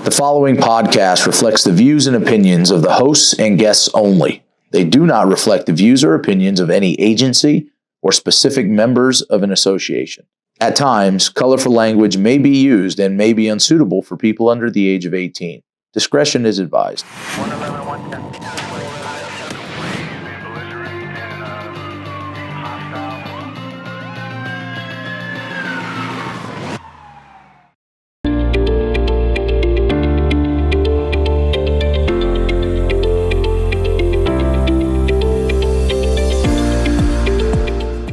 The following podcast reflects the views and opinions of the hosts and guests only. They do not reflect the views or opinions of any agency or specific members of an association. At times, colorful language may be used and may be unsuitable for people under the age of 18. Discretion is advised.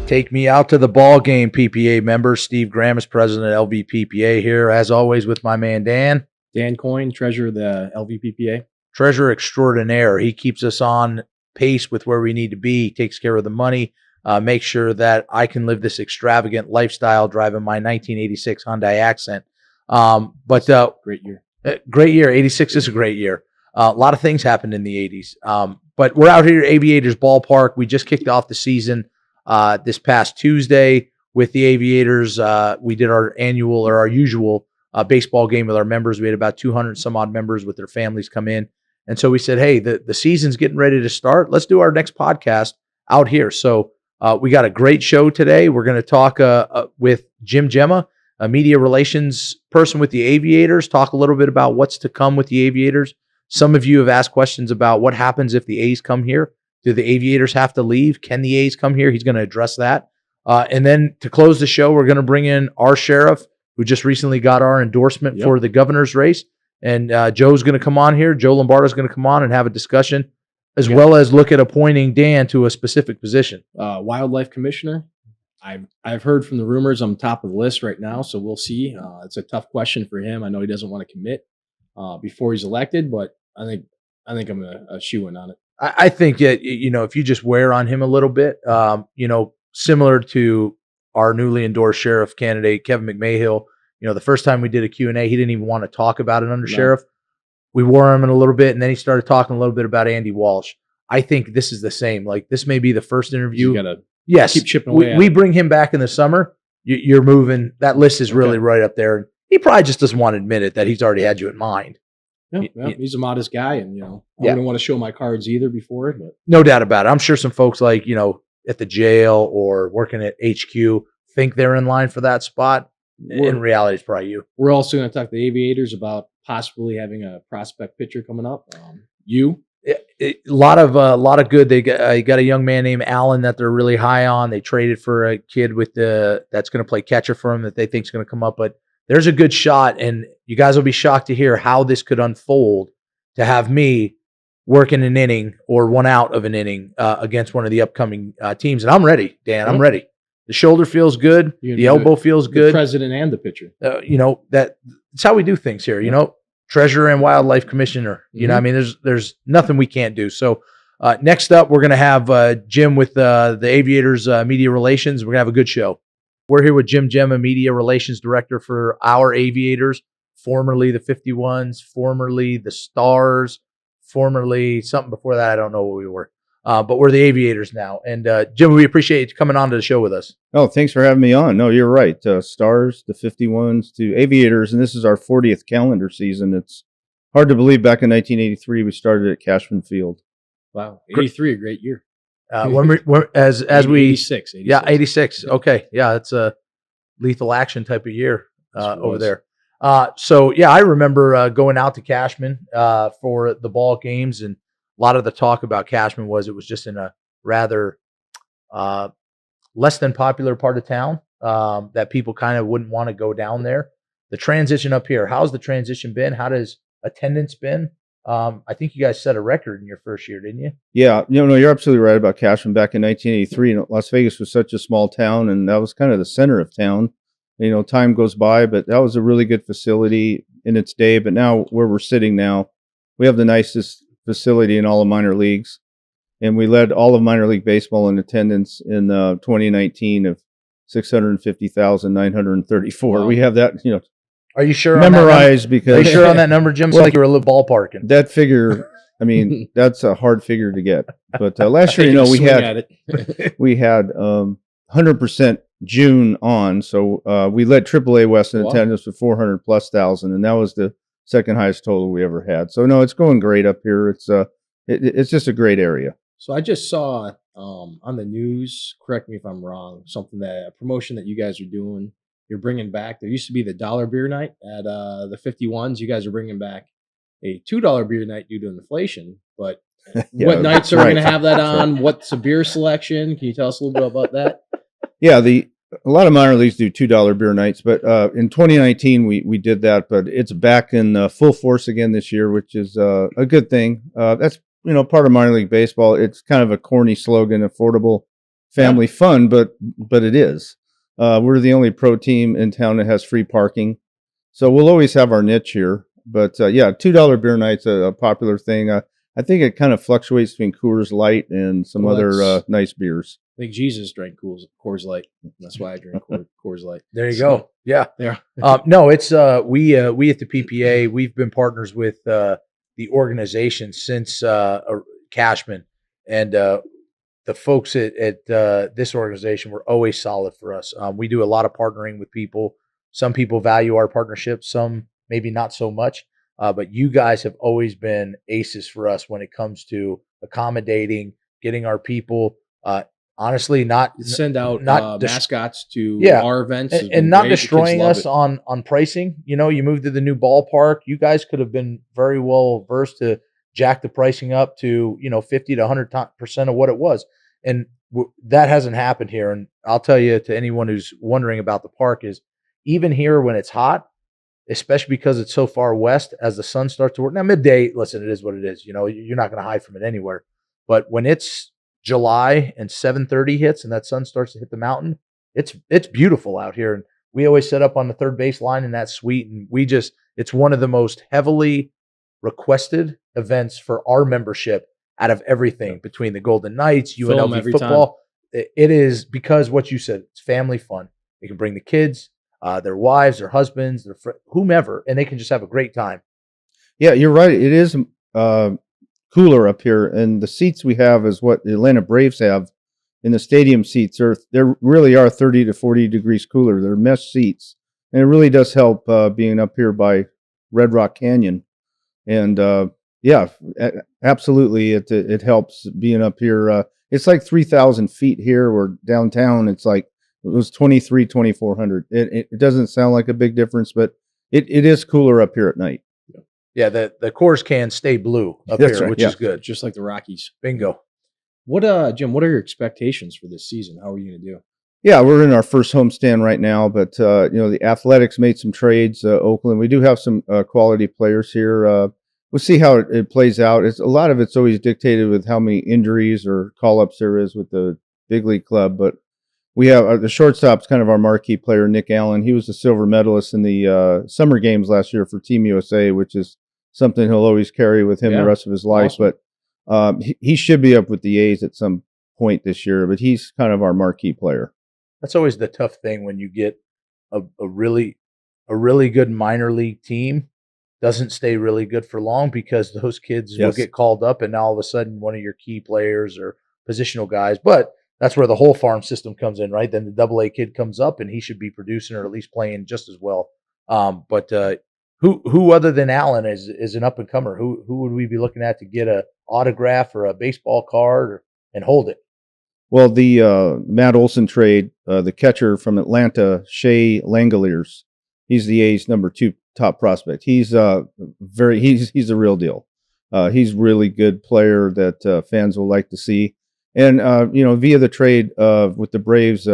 Take me out to the ball game, PPA member. Steve Gramas, president of LVPPA here, as always, with my man Dan. Dan Coyne, treasurer of the LVPPA. Treasurer extraordinaire. He keeps us on pace with where we need to be, takes care of the money, makes sure that I can live this extravagant lifestyle driving my 1986 Hyundai Accent. Great year. Great year. 86 is a great year. A lot of things happened in the 80s. But we're out here at Aviators Ballpark. We just kicked off the season this past Tuesday with the Aviators. We did our annual or our usual baseball game with our members. We had about 200 some odd members with their families come in. And so we said, hey, the season's getting ready to start. Let's do our next podcast out here. So we got a great show today. We're going to talk with Gemma, a media relations person with the Aviators, talk a little bit about what's to come with the Aviators. Some of you have asked questions about what happens if the A's come here. Do the Aviators have to leave? Can the A's come here? He's going to address that. And then to close the show, we're going to bring in our sheriff, who just recently got our endorsement for the governor's race. And Joe's going to come on here. Joe Lombardo is going to come on and have a discussion, as well as look at appointing Dan to a specific position. Wildlife commissioner. I've heard from the rumors I'm top of the list right now, so we'll see. It's a tough question for him. I know he doesn't want to commit before he's elected, but I think I'm a shoo-in on it. I think that, if you just wear on him a little bit, similar to our newly endorsed sheriff candidate, Kevin McMahill, the first time we did a Q&A, he didn't even want to talk about an undersheriff. We wore him in a little bit, and then he started talking a little bit about Andy Walsh. I think this is the same. Like, this may be the first interview. You gotta keep chipping away. We bring him back in the summer. You're moving. That list is really right up there. He probably just doesn't want to admit it that he's already had you in mind. Yeah, he's a modest guy, and I wouldn't want to show my cards either before it. But no doubt about it. I'm sure some folks like at the jail or working at HQ think they're in line for that spot. In reality, it's probably you. We're also going to talk to the Aviators about possibly having a prospect pitcher coming up. A lot of good. They got a young man named Allen that they're really high on. They traded for a kid that's going to play catcher for him that they think is going to come up, but there's a good shot, and you guys will be shocked to hear how this could unfold to have me working an inning or one out of an inning against one of the upcoming teams. And I'm ready, Dan. I'm ready. The shoulder feels good. The elbow feels good. The president and the pitcher. That's how we do things here. Treasurer and wildlife commissioner. There's nothing we can't do. So next up, we're going to have Jim with the Aviators media relations. We're going to have a good show. We're here with Gemma, Media Relations Director for our Aviators, formerly the 51s, formerly the Stars, formerly something before that. I don't know what we were, but we're the Aviators now. And Jim, we appreciate you coming on to the show with us. Oh, thanks for having me on. No, you're right. Stars, the 51s, to Aviators, and this is our 40th calendar season. It's hard to believe back in 1983 we started at Cashman Field. Wow, 83, a great year. As 86. 86. Okay. Yeah. It's a lethal action type of year over there. I remember going out to Cashman for the ball games, and a lot of the talk about Cashman was it was just in a rather less than popular part of town that people kind of wouldn't want to go down there. The transition up here, how's the transition been? How does attendance been? I think you guys set a record in your first year, didn't you? Yeah, you're absolutely right about Cashman. Back in 1983, Las Vegas was such a small town, and that was kind of the center of town. Time goes by, but that was a really good facility in its day. But now, where we're sitting now, we have the nicest facility in all of minor leagues, and we led all of minor league baseball in attendance in 2019 of 650,934. Wow. We have that, Are you sure? Memorized because. Are you sure on that number, Jim? It's like you're a little ballparking. That figure, that's a hard figure to get. But last year, we had 100% June on, so we led AAA West in attendance with 400 plus thousand, and that was the second highest total we ever had. So no, it's going great up here. It's just a great area. So I just saw on the news, correct me if I'm wrong, a promotion that you guys are doing. You're bringing back. There used to be the dollar beer night at the 51s. You guys are bringing back a $2 beer night due to inflation. But Yeah, what nights that's are we right. going to have that That's right. on? What's the beer selection? Can you tell us a little bit about that? Yeah, a lot of minor leagues do $2 beer nights, but in 2019 we did that, but it's back in full force again this year, which is a good thing. That's part of minor league baseball. It's kind of a corny slogan, affordable, family fun, but it is. We're the only pro team in town that has free parking, so we'll always have our niche here. But yeah, $2 beer night's a popular thing. I think it kind of fluctuates between Coors Light and some Well, other that's- nice beers. I think Jesus drank Coors Light. That's why I drink Coors Light. There you go. Yeah. There. No, it's we at the PPA, we've been partners with the organization since Cashman, and the folks at this organization were always solid for us. We do a lot of partnering with people. Some people value our partnership, some maybe not so much. But you guys have always been aces for us when it comes to accommodating, getting our people. Honestly, not Send out not mascots to Yeah. our events has been and not great. The kids destroying love us it. on pricing. You moved to the new ballpark. You guys could have been very well versed to jack the pricing up to 50 to 100% of what it was, and that hasn't happened here. And I'll tell you, to anyone who's wondering about the park, is even here when it's hot, especially because it's so far west, as the sun starts to work. Now midday, listen, it is what it is. You're not going to hide from it anywhere. But when it's July and 7:30 hits and that sun starts to hit the mountain, it's beautiful out here. And we always set up on the third base line in that suite, and it's one of the most heavily requested events for our membership out of everything, between the Golden Knights, Fill 'em UNLV every football. It is, because what you said, it's family fun. You can bring the kids, their wives, their husbands, whomever, and they can just have a great time. Yeah, you're right. It is cooler up here, and the seats we have is what the Atlanta Braves have in the stadium seats. They really are 30 to 40 degrees cooler. They're mesh seats, and it really does help being up here by Red Rock Canyon. And yeah, absolutely, it helps being up here. It's like 3,000 feet here, or downtown it's like it was 2,400. It doesn't sound like a big difference, but it is cooler up here at night. Yeah, the Coors cans stay blue up That's here, right, which yeah. is good. Just like the Rockies. Bingo. What Jim, what are your expectations for this season? How are you going to do? Yeah, we're in our first homestand right now, but the Athletics made some trades. Oakland, we do have some quality players here. We'll see how it plays out. A lot of it's always dictated with how many injuries or call-ups there is with the big league club. But we have the shortstop's kind of our marquee player, Nick Allen. He was a silver medalist in the summer games last year for Team USA, which is something he'll always carry with him the rest of his life. Awesome. But he should be up with the A's at some point this year. But he's kind of our marquee player. That's always the tough thing when you get a really good minor league team doesn't stay really good for long, because those kids will Yes. get called up, and now all of a sudden one of your key players or positional guys. But that's where the whole farm system comes in, right? Then the double-A kid comes up and he should be producing, or at least playing just as well. But who other than Allen is an up and comer? Who would we be looking at to get a autograph or a baseball card and hold it? Well, the Matt Olson trade, the catcher from Atlanta, Shea Langoliers, he's the A's number 2 top prospect. He's a real deal. He's a really good player that fans will like to see. And via the trade with the Braves,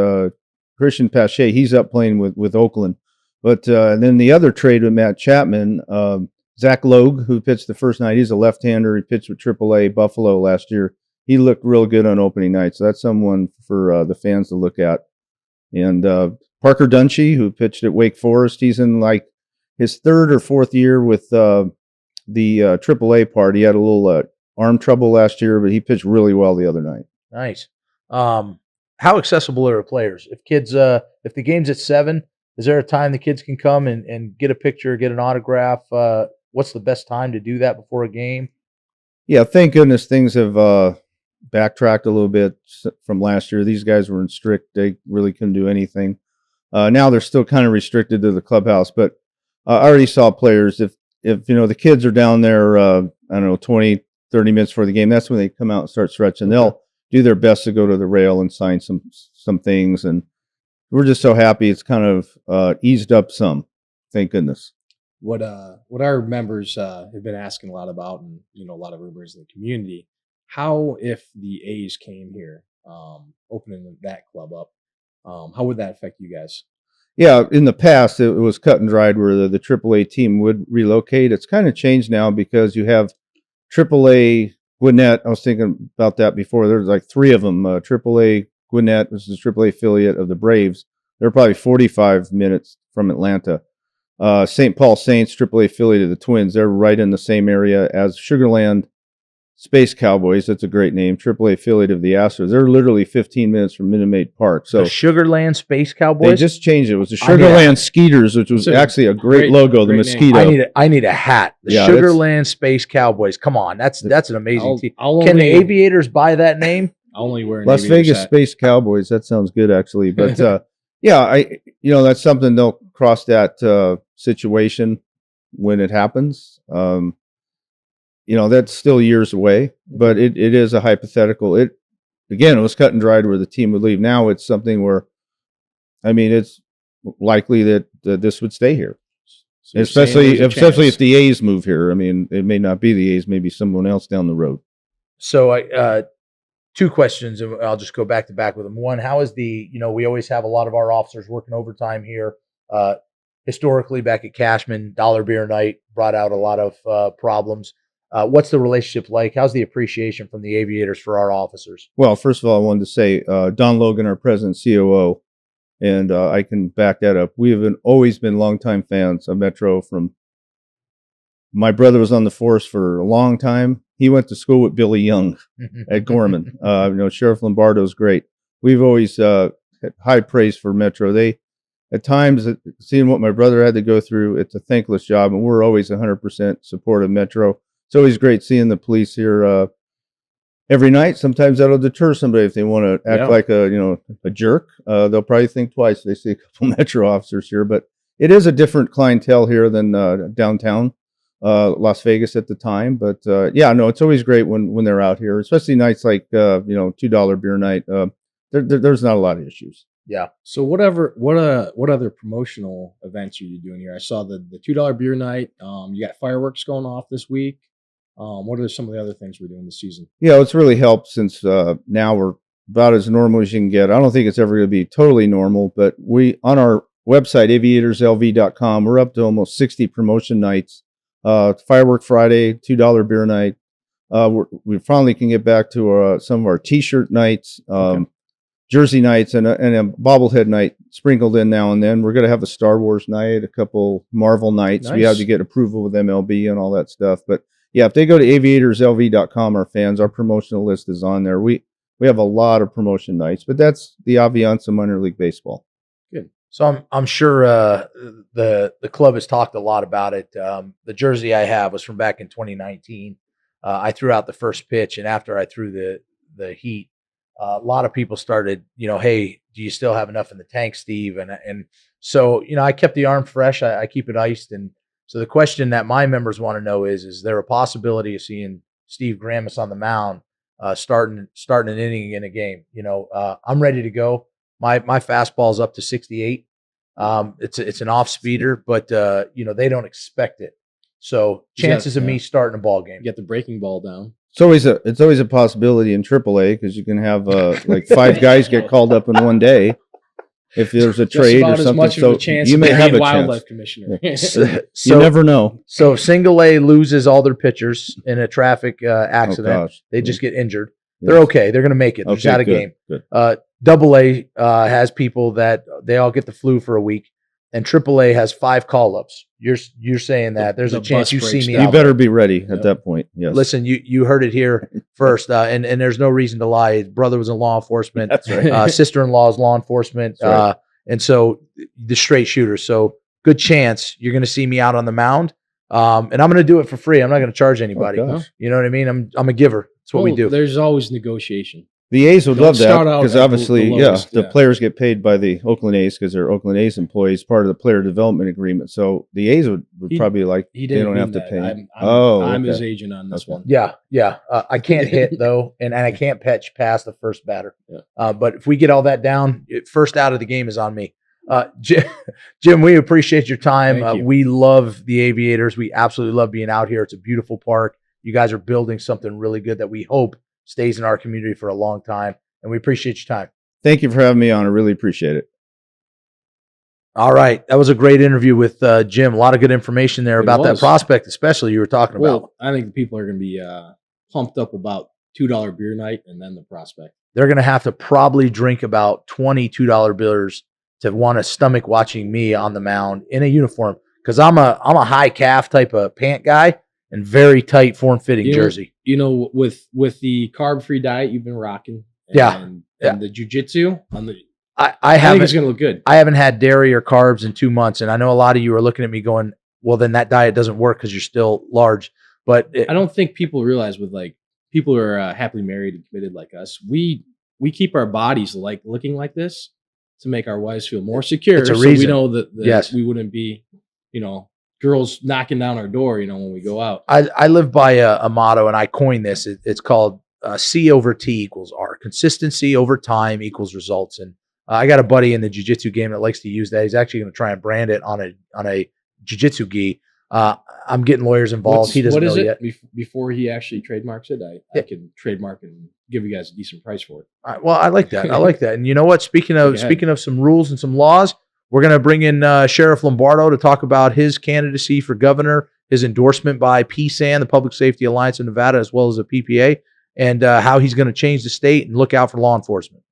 Christian Pache, he's up playing with Oakland. But and then the other trade with Matt Chapman, Zach Logue, who pitched the first night, he's a left-hander. He pitched with AAA Buffalo last year. He looked real good on opening night, so that's someone for the fans to look at. And Parker Dunshee, who pitched at Wake Forest, he's in like his 3rd or 4th year with the AAA part. He had a little arm trouble last year, but he pitched really well the other night. Nice. How accessible are players? If the game's at 7, is there a time the kids can come and get a picture, get an autograph? What's the best time to do that before a game? Yeah, thank goodness things have backtracked a little bit from last year. These guys were in strict; they really couldn't do anything. Now they're still kind of restricted to the clubhouse, but I already saw players. If if the kids are down there, I don't know, 20, 30 minutes before the game, that's when they come out and start stretching. They'll do their best to go to the rail and sign some things, and we're just so happy it's kind of eased up some. Thank goodness. What our members have been asking a lot about, and a lot of rumors in the community, how if the A's came here, opening that club up, how would that affect you guys? Yeah, in the past it was cut and dried where the AAA team would relocate. It's kind of changed now because you have AAA Gwinnett. I was thinking about that before. There's like 3 of them. AAA Gwinnett, which is a AAA affiliate of the Braves. They're probably 45 minutes from Atlanta. St. Paul Saints, AAA affiliate of the Twins. They're right in the same area as Sugarland Space Cowboys. That's a great name. AAA affiliate of the Astros. They're literally 15 minutes from Minute Maid Park. So the Sugarland Space Cowboys. They just changed it. It was the Sugarland Skeeters, which was actually a great logo. The mosquito. I need a hat. The Sugarland Space Cowboys. Come on, that's an amazing team. Can the Aviators buy that name? I'll only wear an Las Vegas Space Cowboys. That sounds good, actually. But yeah, that's something they'll cross that situation when it happens. That's still years away, but it is a hypothetical. It was cut and dried where the team would leave. Now it's something where, it's likely that this would stay here, so especially if the A's move here. It may not be the A's, maybe someone else down the road. So 2 questions, and I'll just go back to back with them. One, how is we always have a lot of our officers working overtime here. Historically, back at Cashman, $1 beer night brought out a lot of problems. What's the relationship like? How's the appreciation from the Aviators for our officers? Well, first of all, I wanted to say Don Logan, our president, COO, and I can back that up. We have always been longtime fans of Metro. My brother was on the force for a long time. He went to school with Billy Young at Gorman. Sheriff Lombardo is great. We've always had high praise for Metro. They, at times, seeing what my brother had to go through, it's a thankless job, and we're always 100% support of Metro. It's always great seeing the police here every night. Sometimes that'll deter somebody if they want to act like a jerk. They'll probably think twice if they see a couple Metro officers here. But it is a different clientele here than downtown Las Vegas at the time. But it's always great when they're out here, especially nights like $2 beer night. There's not a lot of issues. Yeah. So what other promotional events are you doing here? I saw the $2 beer night. You got fireworks going off this week. What are some of the other things we're doing this season? Yeah, it's really helped since now we're about as normal as you can get. I don't think it's ever going to be totally normal, but we, on our website, aviatorslv.com, we're up to almost 60 promotion nights. Firework Friday, $2 beer night. We finally can get back to some of our T-shirt nights, jersey nights, and a bobblehead night sprinkled in now and then. We're going to have a Star Wars night, a couple Marvel nights. Nice. We have to get approval with MLB and all that stuff, but yeah, if they go to aviatorslv.com, our fans, our promotional list is on there. We have a lot of promotion nights, but that's the ambiance of minor league baseball. Good. So I'm sure the club has talked a lot about it. The jersey I have was from back in 2019. I threw out the first pitch, and after I threw the heat, a lot of people started, hey, do you still have enough in the tank, Steve? And so, I kept the arm fresh. I keep it iced. And so the question that my members want to know is there a possibility of seeing Steve Gramas on the mound starting an inning in a game? I'm ready to go. My fastball's up to 68. It's an off speeder, but they don't expect it. So chances of me starting a ball game. Get the breaking ball down. It's always a possibility in AAA because you can have like 5 guys get called up in one day if there's a trade or something. So you may have a wildlife chance. Commissioner. You never know. So if Single A loses all their pitchers in a traffic accident, they just get injured. Yes. They're okay. They're going to make it. They're just out of game. Good. Double A has people that they all get the flu for a week, and Triple A has 5 call-ups. You're saying that there's a chance you see me. You better be ready at that point. Yes. Listen, you heard it here first, and there's no reason to lie. His brother was in law enforcement. That's right. Sister-in-law is law enforcement. Right. And so the straight shooter. So good chance you're going to see me out on the mound. And I'm going to do it for free. I'm not going to charge anybody. You know what I mean? I'm a giver. That's what we do. There's always negotiation. The A's would Don't love that start out because at the obviously, lowest, the yeah. players get paid by the Oakland A's because they're Oakland A's employees, part of the player development agreement. So the A's would He- probably like He they didn't don't have mean to that. pay. I'm his okay. agent on this Okay. one. Yeah, yeah. I can't hit though, and I can't pitch past the first batter. Yeah. But if we get all that down, first out of the game is on me. Jim, we appreciate your time. Thank you. We love the Aviators. We absolutely love being out here. It's a beautiful park. You guys are building something really good that we hope stays in our community for a long time, and we appreciate your time. Thank you for having me on. I really appreciate it. All right, that was a great interview with Jim. A lot of good information there It about that was. prospect, especially you were talking about. Well, I think the people are going to be pumped up about $2 beer night and then the prospect. They're going to have to probably drink about $22 beers to want to stomach watching me on the mound in a uniform, because I'm a high calf type of pant guy and very tight form fitting jersey. You know, with the carb free diet you've been rocking, and the jujitsu on the, I think haven't it's going to look good. I haven't had dairy or carbs in 2 months, and I know a lot of you are looking at me going, "Well, then that diet doesn't work because you're still large." But I don't think people realize with like people who are happily married and committed like us, we keep our bodies like looking like this to make our wives feel more secure. It's a so reason. we know that Yes. we wouldn't be, girls knocking down our door, when we go out. I live by a motto, and I coined this. It's called C over T equals R. Consistency over time equals results. And I got a buddy in the jiu-jitsu game that likes to use that. He's actually going to try and brand it on a jiu-jitsu gi. I'm getting lawyers involved. He doesn't know yet. Before he actually trademarks it, I can trademark it and give you guys a decent price for it. Well, I like that. I like that. And you know what? Speaking Go ahead. of some rules and some laws, we're going to bring in Sheriff Lombardo to talk about his candidacy for governor, his endorsement by PSAN, the Public Safety Alliance of Nevada, as well as the PPA, and how he's going to change the state and look out for law enforcement.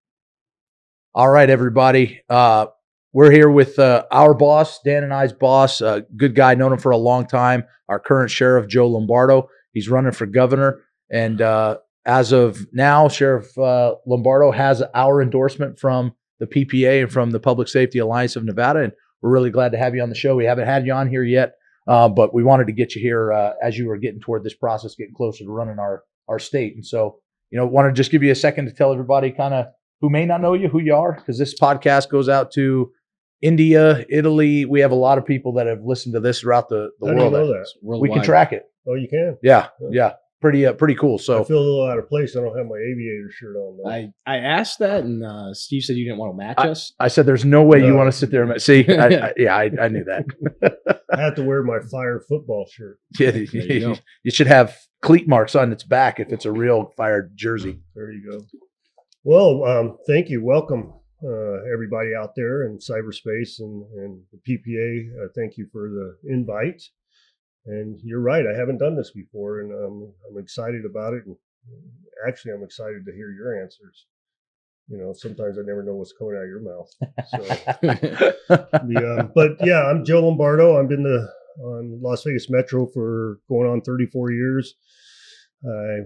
All right, everybody. We're here with our boss, Dan and I's boss, a good guy, known him for a long time, our current sheriff, Joe Lombardo. He's running for governor. And as of now, Sheriff Lombardo has our endorsement from the PPA and from the Public Safety Alliance of Nevada. And we're really glad to have you on the show. We haven't had you on here yet, but we wanted to get you here as you were getting toward this process, getting closer to running our state. And so, want to just give you a second to tell everybody kind of who may not know you, who you are, because this podcast goes out to India, Italy. We have a lot of people that have listened to this throughout the I didn't world. know that. We can track it. Oh, you can? Yeah. Pretty cool. I So feel a little out of place. I don't have my aviator shirt on, though. I asked that, and Steve said you didn't want to match us. I said, there's no way you No. want to sit there and see. I knew that. I have to wear my Fire football shirt. Yeah, you go. you should have cleat marks on its back if it's a real Fire jersey. There you go. Well, thank you. Welcome, everybody out there in cyberspace and the PPA. Thank you for the invite. And you're right. I haven't done this before, and I'm excited about it. And actually, I'm excited to hear your answers. Sometimes I never know what's coming out of your mouth. So, but yeah, I'm Joe Lombardo. I've been on Las Vegas Metro for going on 34 years. I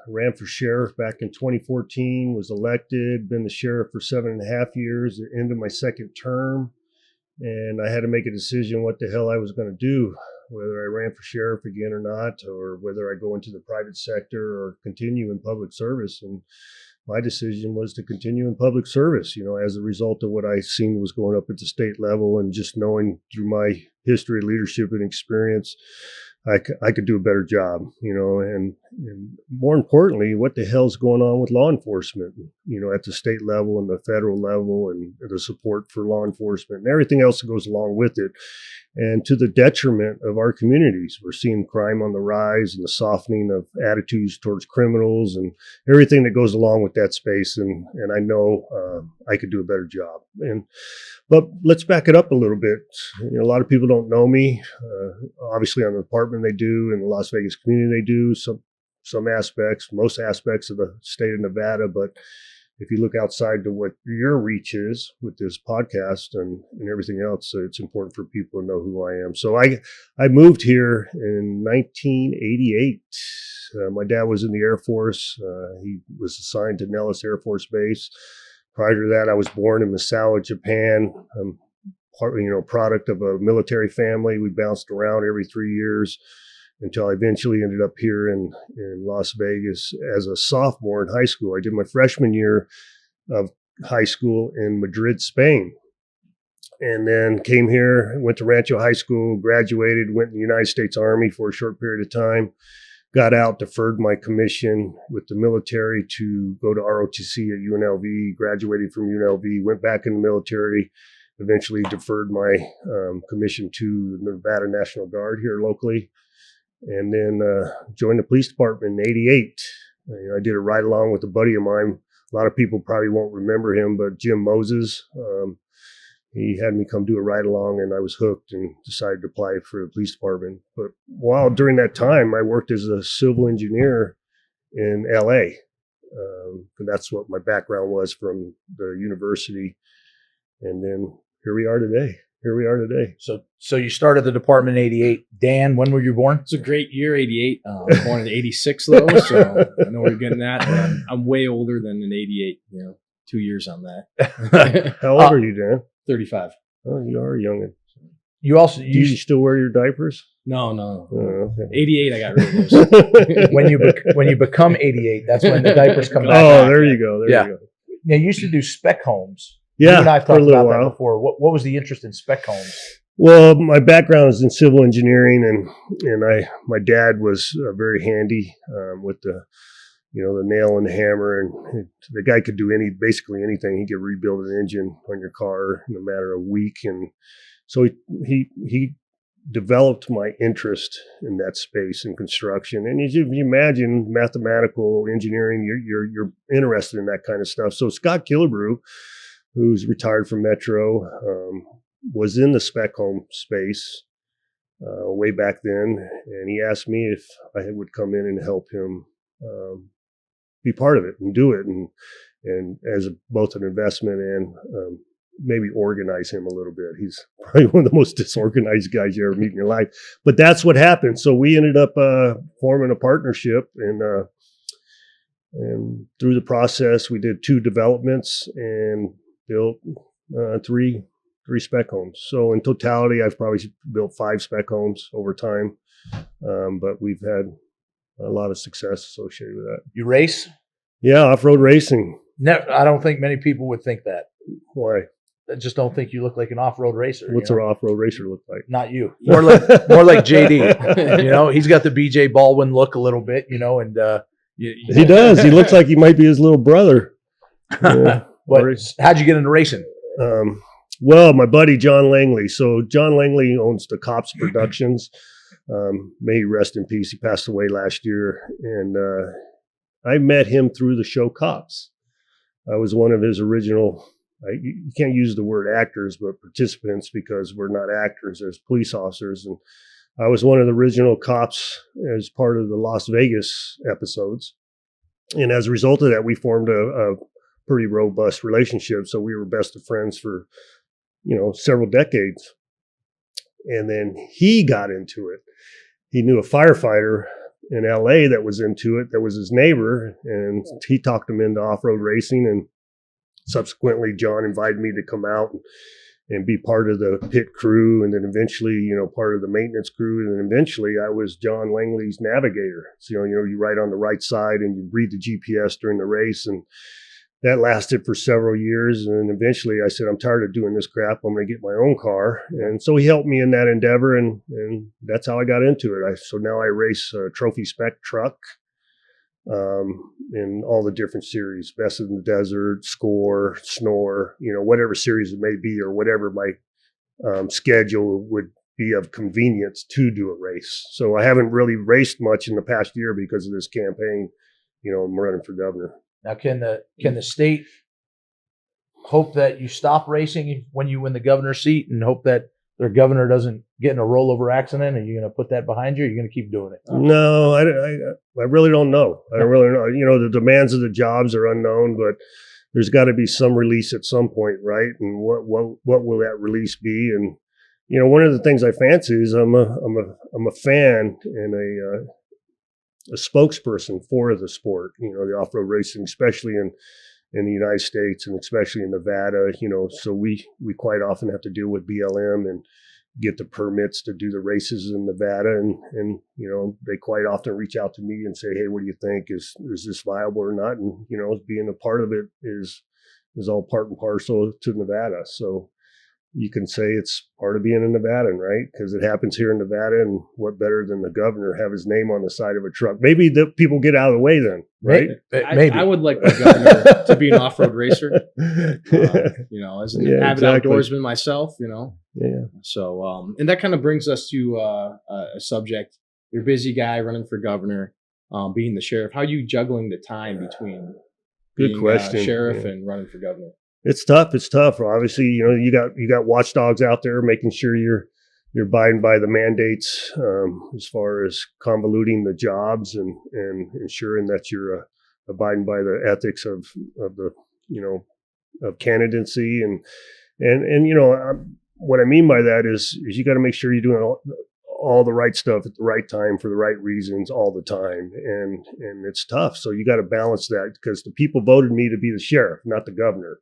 ran for sheriff back in 2014, was elected, been the sheriff for 7.5 years, the end of my second term. And I had to make a decision what the hell I was going to do, whether I ran for sheriff again or not, or whether I go into the private sector or continue in public service. And my decision was to continue in public service, as a result of what I seen was going up at the state level, and just knowing through my history, leadership, and experience, I could do a better job, and more importantly, what the hell's going on with law enforcement, at the state level and the federal level, and the support for law enforcement and everything else that goes along with it. And to the detriment of our communities, we're seeing crime on the rise and the softening of attitudes towards criminals and everything that goes along with that space. And I know I could do a better job. But let's back it up a little bit. A lot of people don't know me. Obviously, on the department they do, in the Las Vegas community they do. Some aspects, most aspects of the state of Nevada. But if you look outside to what your reach is with this podcast and everything else, it's important for people to know who I am. So I moved here in 1988. My dad was in the Air Force. He was assigned to Nellis Air Force Base. Prior to that, I was born in Misawa, Japan. I'm product of a military family. We bounced around every 3 years. until I eventually ended up here in Las Vegas as a sophomore in high school. I did my freshman year of high school in Madrid, Spain. And then came here, went to Rancho High School, graduated, went in the United States Army for a short period of time, got out, deferred my commission with the military to go to ROTC at UNLV, graduated from UNLV, went back in the military, eventually deferred my commission to the Nevada National Guard here locally, and then joined the police department in '88. I did a ride along with a buddy of mine. A lot of people probably won't remember him, but Jim Moses. He had me come do a ride along, and I was hooked and decided to apply for the police department. But while during that time, I worked as a civil engineer in LA. And that's what my background was from the university. And then here we are today. So you started the department in '88. Dan, when were you born? It's a great year, '88. Born in '86 though, so I know we're getting that. I'm way older than in '88. 2 years on that. How old are you, Dan? 35. Oh, you are young. You also Do you still wear your diapers? No. Oh, okay. 88, I got rid of those. when you become 88, that's when the diapers come back. Oh, there you go. There you go. Now, you used to do spec homes. Yeah, you and I've for a talked little about that while. before. What was the interest in spec homes? Well, my background is in civil engineering, and my dad was very handy with the nail and the hammer, and the guy could do basically anything. He could rebuild an engine on your car in a matter of a week, and so he developed my interest in that space and construction. And as you imagine, mathematical engineering, you're interested in that kind of stuff. So Scott Killebrew, who's retired from Metro, was in the spec home space way back then, and he asked me if I would come in and help him be part of it and do it, and as both an investment and maybe organize him a little bit. He's probably one of the most disorganized guys you ever meet in your life, but that's what happened. So we ended up forming a partnership, and through the process, we did 2 developments and built 3 spec homes. So in totality, I've probably built 5 spec homes over time, but we've had a lot of success associated with that. You race? Yeah, off-road racing. No, I don't think many people would think that. Why? I just don't think you look like an off-road racer. What's an off-road racer look like? Not you. More like JD. He's got the BJ Baldwin look a little bit, and he does. He looks like he might be his little brother. But how'd you get into racing? Well, my buddy John Langley. So John Langley owns the Cops Productions. May he rest in peace. He passed away last year, and I met him through the show Cops. I was one of his original. You can't use the word actors, but participants, because we're not actors as police officers. And I was one of the original cops as part of the Las Vegas episodes. And as a result of that, we formed a pretty robust relationship. So we were best of friends for, several decades. And then he got into it. He knew a firefighter in LA that was into it, that was his neighbor, and he talked him into off-road racing. And subsequently, John invited me to come out and be part of the pit crew, and then eventually, part of the maintenance crew. And then eventually I was John Langley's navigator. So, you ride on the right side and you read the GPS during the race. And that lasted for several years. And eventually I said, I'm tired of doing this crap. I'm going to get my own car. And so he helped me in that endeavor. And that's how I got into it. So now I race a trophy spec truck in all the different series, Best in the Desert, Score, Snore, whatever series it may be, or whatever my schedule would be of convenience to do a race. So I haven't really raced much in the past year because of this campaign. I'm running for governor. Now, can the state hope that you stop racing when you win the governor's seat, and hope that their governor doesn't get in a rollover accident? Are you going to put that behind you? Or are you going to keep doing it? No, I really don't know. I don't really know. The demands of the jobs are unknown, but there's got to be some release at some point, right? And what will that release be? And one of the things I fancy is I'm a fan and a spokesperson for the sport. The off-road racing, especially in the United States and especially in Nevada. So we quite often have to deal with BLM get the permits to do the races in Nevada. And they quite often reach out to me and say, hey, what do you think? Is this viable or not? And, being a part of it is all part and parcel to Nevada. So you can say it's part of being a Nevadan, right? Because it happens here in Nevada, and what better than the governor have his name on the side of a truck? Maybe the people get out of the way then, right? Maybe. I would like the governor to be an off-road racer. As an avid outdoorsman myself, Yeah. So, and that kind of brings us to a subject. You're a busy guy running for governor, being the sheriff. How are you juggling the time between being sheriff and running for governor? It's tough. It's tough. Obviously, you got watchdogs out there making sure you're abiding by the mandates as far as convoluting the jobs and ensuring that you're abiding by the ethics of the of candidacy and what I mean by that is you got to make sure you're doing all the right stuff at the right time for the right reasons all the time, and it's tough. So you got to balance that because the people voted me to be the sheriff, not the governor,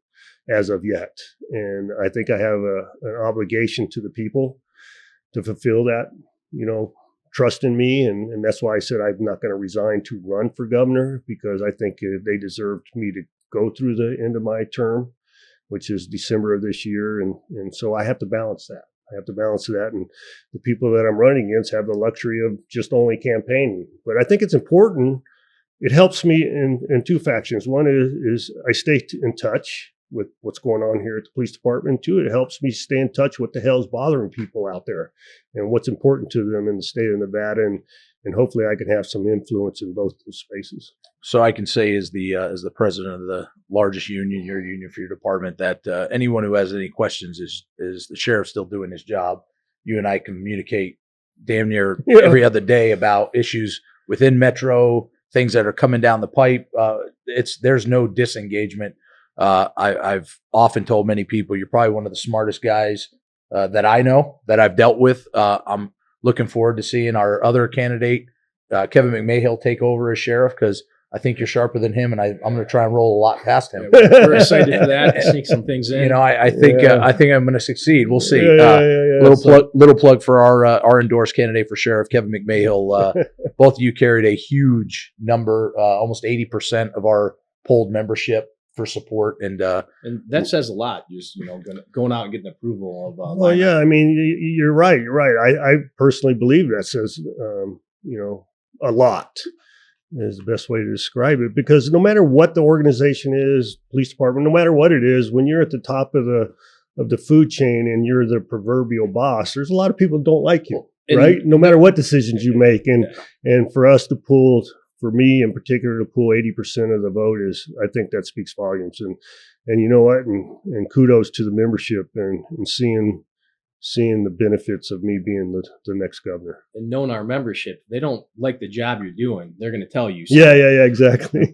as of yet. And I think I have an obligation to the people to fulfill that, trust in me. And that's why I said I'm not going to resign to run for governor, because I think they deserved me to go through the end of my term, which is December of this year. And so I have to balance that. And the people that I'm running against have the luxury of just only campaigning. But I think it's important. It helps me in two factions. One is I stay in touch with what's going on here at the police department. Two, it helps me stay in touch with what the hell's bothering people out there and what's important to them in the state of Nevada. And hopefully I can have some influence in both those spaces. So I can say as the president of the largest union, your union for your department, that anyone who has any questions is the sheriff still doing his job. You and I communicate damn near every other day about issues within Metro, things that are coming down the pipe. There's no disengagement. I've often told many people, you're probably one of the smartest guys that I know, that I've dealt with. I'm looking forward to seeing our other candidate, Kevin McMahill, take over as sheriff, because I think you're sharper than him, and I'm going to try and roll a lot past him. We're excited for that. Sneak some things in. I think I'm going to succeed. We'll see. Yeah. Little plug for our endorsed candidate for sheriff, Kevin McMahill. Both of you carried a huge number, almost 80% of our polled membership for support, and that says a lot. Just going out and getting approval of. Well, yeah, I mean, you're right. I personally believe that says a lot is the best way to describe it, because no matter what the organization is, police department, no matter what it is, when you're at the top of the food chain and you're the proverbial boss, there's a lot of people who don't like you, right? No matter what decisions you make, and for us to pull. For me in particular, to pull 80% of the vote I think that speaks volumes. And you know what? And kudos to the membership and seeing the benefits of me being the next governor. And knowing our membership, they don't like the job you're doing. They're going to tell you. Yeah, exactly.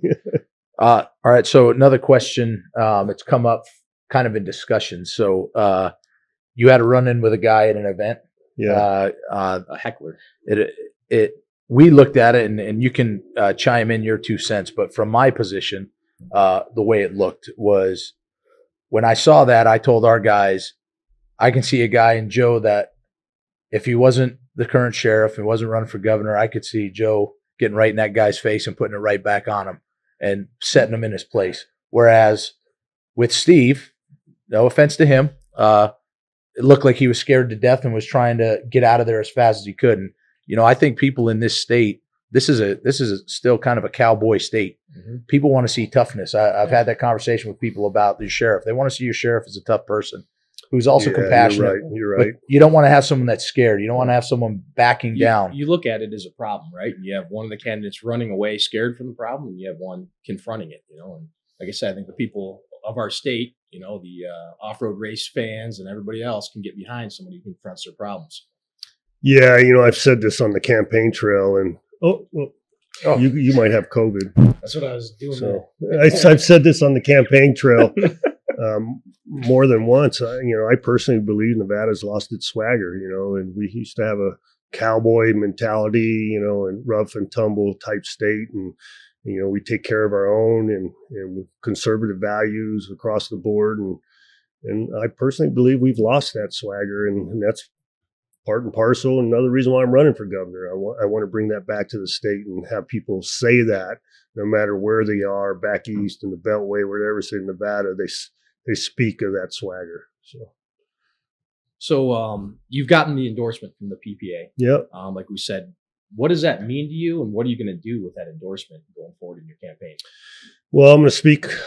All right. So another question, it's come up kind of in discussion. So you had a run-in with a guy at an event. Yeah. A heckler. We looked at it, and you can chime in your 2 cents, but from my position, the way it looked was, when I saw that, I told our guys, I can see a guy in Joe that if he wasn't the current sheriff and wasn't running for governor, I could see Joe getting right in that guy's face and putting it right back on him and setting him in his place. Whereas with Steve, no offense to him, it looked like he was scared to death and was trying to get out of there as fast as he could. And I think people in this state, this is still kind of a cowboy state. Mm-hmm. People want to see toughness. I've had that conversation with people about the sheriff. They want to see your sheriff as a tough person who's also compassionate. You're right. But you don't want to have someone that's scared. You don't want to have someone backing down. You look at it as a problem, right? You have one of the candidates running away scared from the problem, and you have one confronting it, And like I said, I think the people of our state, the off-road race fans and everybody else can get behind somebody who confronts their problems. Yeah, I've said this on the campaign trail, and you might have COVID. That's what I was doing. So I've said this on the campaign trail more than once. I personally believe Nevada's lost its swagger. And we used to have a cowboy mentality, and rough and tumble type state, and we take care of our own and with conservative values across the board, and I personally believe we've lost that swagger, and that's part and parcel. Another reason why I'm running for governor. I want to bring that back to the state and have people say that no matter where they are, back east in the Beltway, wherever, say Nevada, they speak of that swagger. So you've gotten the endorsement from the PPA. Yep. Like we said, what does that mean to you, and what are you going to do with that endorsement going forward in your campaign? Well, I'm going to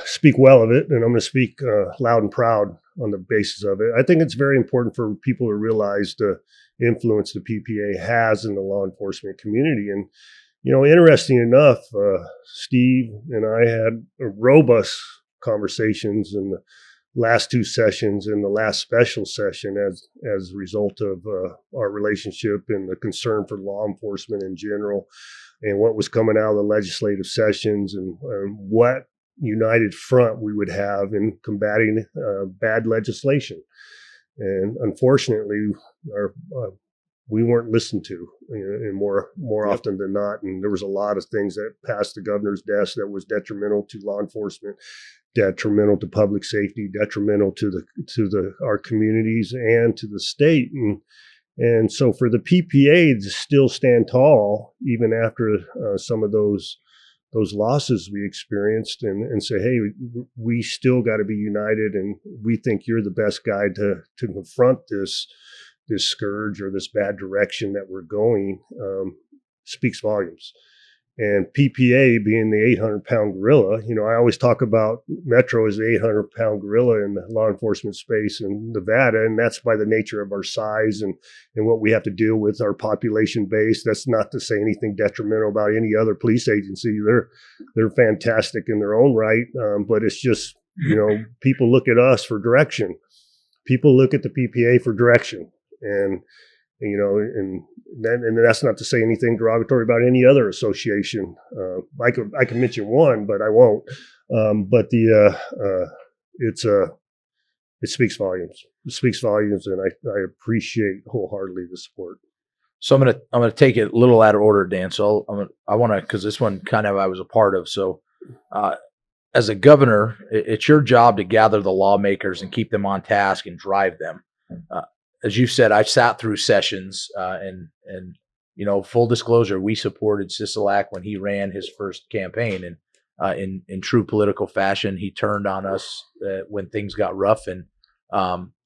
speak well of it, and I'm going to speak loud and proud on the basis of it. I think it's very important for people to realize the influence the PPA has in the law enforcement community. And, interesting enough, Steve and I had robust conversations in the last two sessions and the last special session as a result of our relationship and the concern for law enforcement in general, and what was coming out of the legislative sessions, and what united front we would have in combating bad legislation. And unfortunately, we weren't listened to, and more often than not. And there was a lot of things that passed the governor's desk that was detrimental to law enforcement, detrimental to public safety, detrimental to our communities and to the state. And so for the PPA to still stand tall, even after some of those losses we experienced, and say, hey, we still got to be united, and we think you're the best guy to confront this scourge or this bad direction that we're going, speaks volumes. And PPA being the 800-pound gorilla, I always talk about Metro as the 800-pound gorilla in the law enforcement space in Nevada, and that's by the nature of our size and what we have to deal with, our population base. That's not to say anything detrimental about any other police agency. They're fantastic in their own right, but it's just, people look at us for direction. People look at the PPA for direction, and that's not to say anything derogatory about any other association. I can mention one, but I won't. But it speaks volumes. It speaks volumes, and I appreciate wholeheartedly the support. So I'm gonna take it a little out of order, Dan. So I want to, because this one kind of I was a part of. So as a governor, it's your job to gather the lawmakers and keep them on task and drive them. As you said, I've sat through sessions, and full disclosure, we supported Sisolak when he ran his first campaign, and in true political fashion, he turned on us when things got rough, and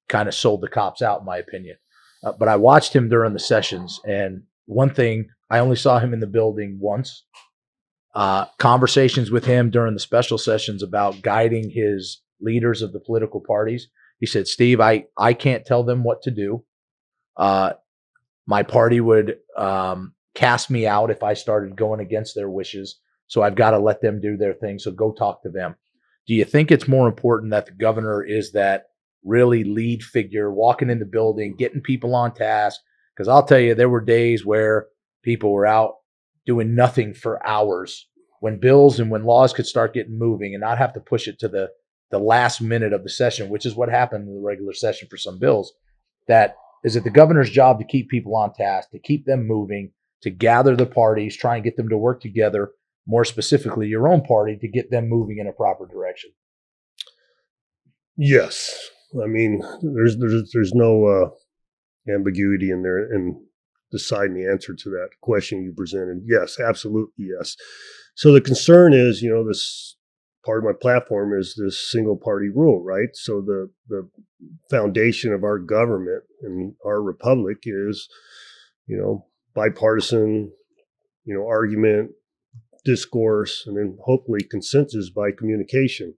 kind of sold the cops out, in my opinion. But I watched him during the sessions, and one thing, I only saw him in the building once. Conversations with him during the special sessions about guiding his leaders of the political parties. He said, Steve, I can't tell them what to do. My party would cast me out if I started going against their wishes. So I've got to let them do their thing. So go talk to them. Do you think it's more important that the governor is that really lead figure, walking in the building, getting people on task? Because I'll tell you, there were days where people were out doing nothing for hours when bills and when laws could start getting moving and not have to push it to the last minute of the session, which is what happened in the regular session for some bills. That is it the governor's job to keep people on task, to keep them moving, to gather the parties, try and get them to work together, more specifically your own party, to get them moving in a proper direction? Yes. I mean, there's no ambiguity in there in deciding the answer to that question you presented. Yes, absolutely yes. So the concern is, this part of my platform is this single party rule, right? So the foundation of our government and our republic is, bipartisan, argument, discourse, and then hopefully consensus by communication.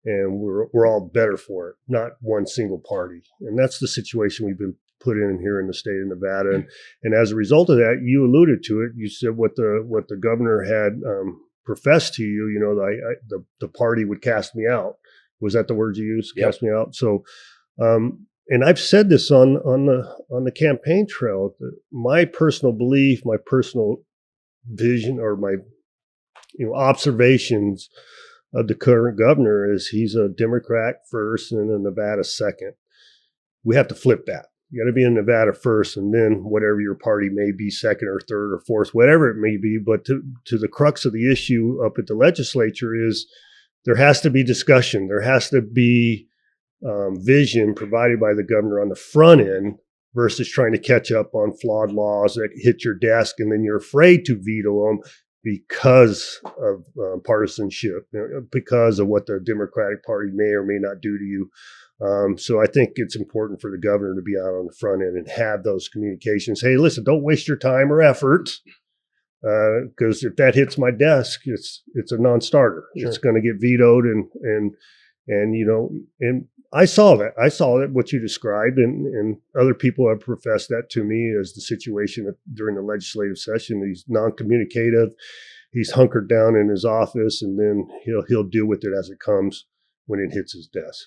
And we're all better for it, not one single party. And that's the situation we've been put in here in the state of Nevada. And as a result of that, you alluded to it. You said what the governor had professed to you, the party would cast me out. Was that the word you used? Yep. Cast me out. So, and I've said this on the campaign trail. My personal belief, my personal vision, or my observations of the current governor is he's a Democrat first and a Nevada second. We have to flip that. You got to be in Nevada first, and then whatever your party may be, second or third or fourth, whatever it may be. But to the crux of the issue up at the legislature is there has to be discussion. There has to be vision provided by the governor on the front end versus trying to catch up on flawed laws that hit your desk and then you're afraid to veto them because of partisanship, because of what the Democratic Party may or may not do to you. So I think it's important for the governor to be out on the front end and have those communications. Hey, listen, don't waste your time or effort, because if that hits my desk, it's a non-starter. Sure. It's going to get vetoed, and I saw that. I saw that what you described, and other people have professed that to me as the situation during the legislative session. He's non-communicative. He's hunkered down in his office, and then he'll deal with it as it comes when it hits his desk.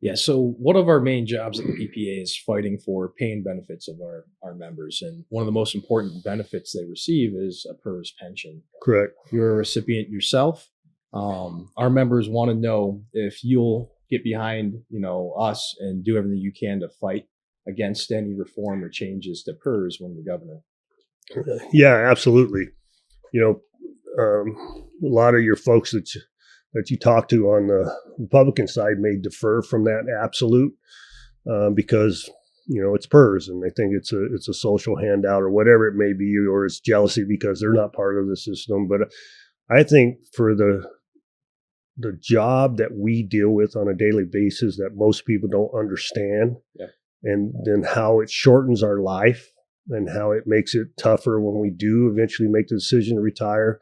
Yeah. So one of our main jobs at the PPA is fighting for pay and benefits of our members. And one of the most important benefits they receive is a PERS pension. Correct. If you're a recipient yourself, our members want to know if you'll get behind, us and do everything you can to fight against any reform or changes to PERS when the governor. Yeah, absolutely. A lot of your folks that you talk to on the Republican side may defer from that absolute because it's PERS and they think it's a social handout or whatever it may be, or it's jealousy because they're not part of the system. But I think for the job that we deal with on a daily basis that most people don't understand, and then how it shortens our life and how it makes it tougher when we do eventually make the decision to retire,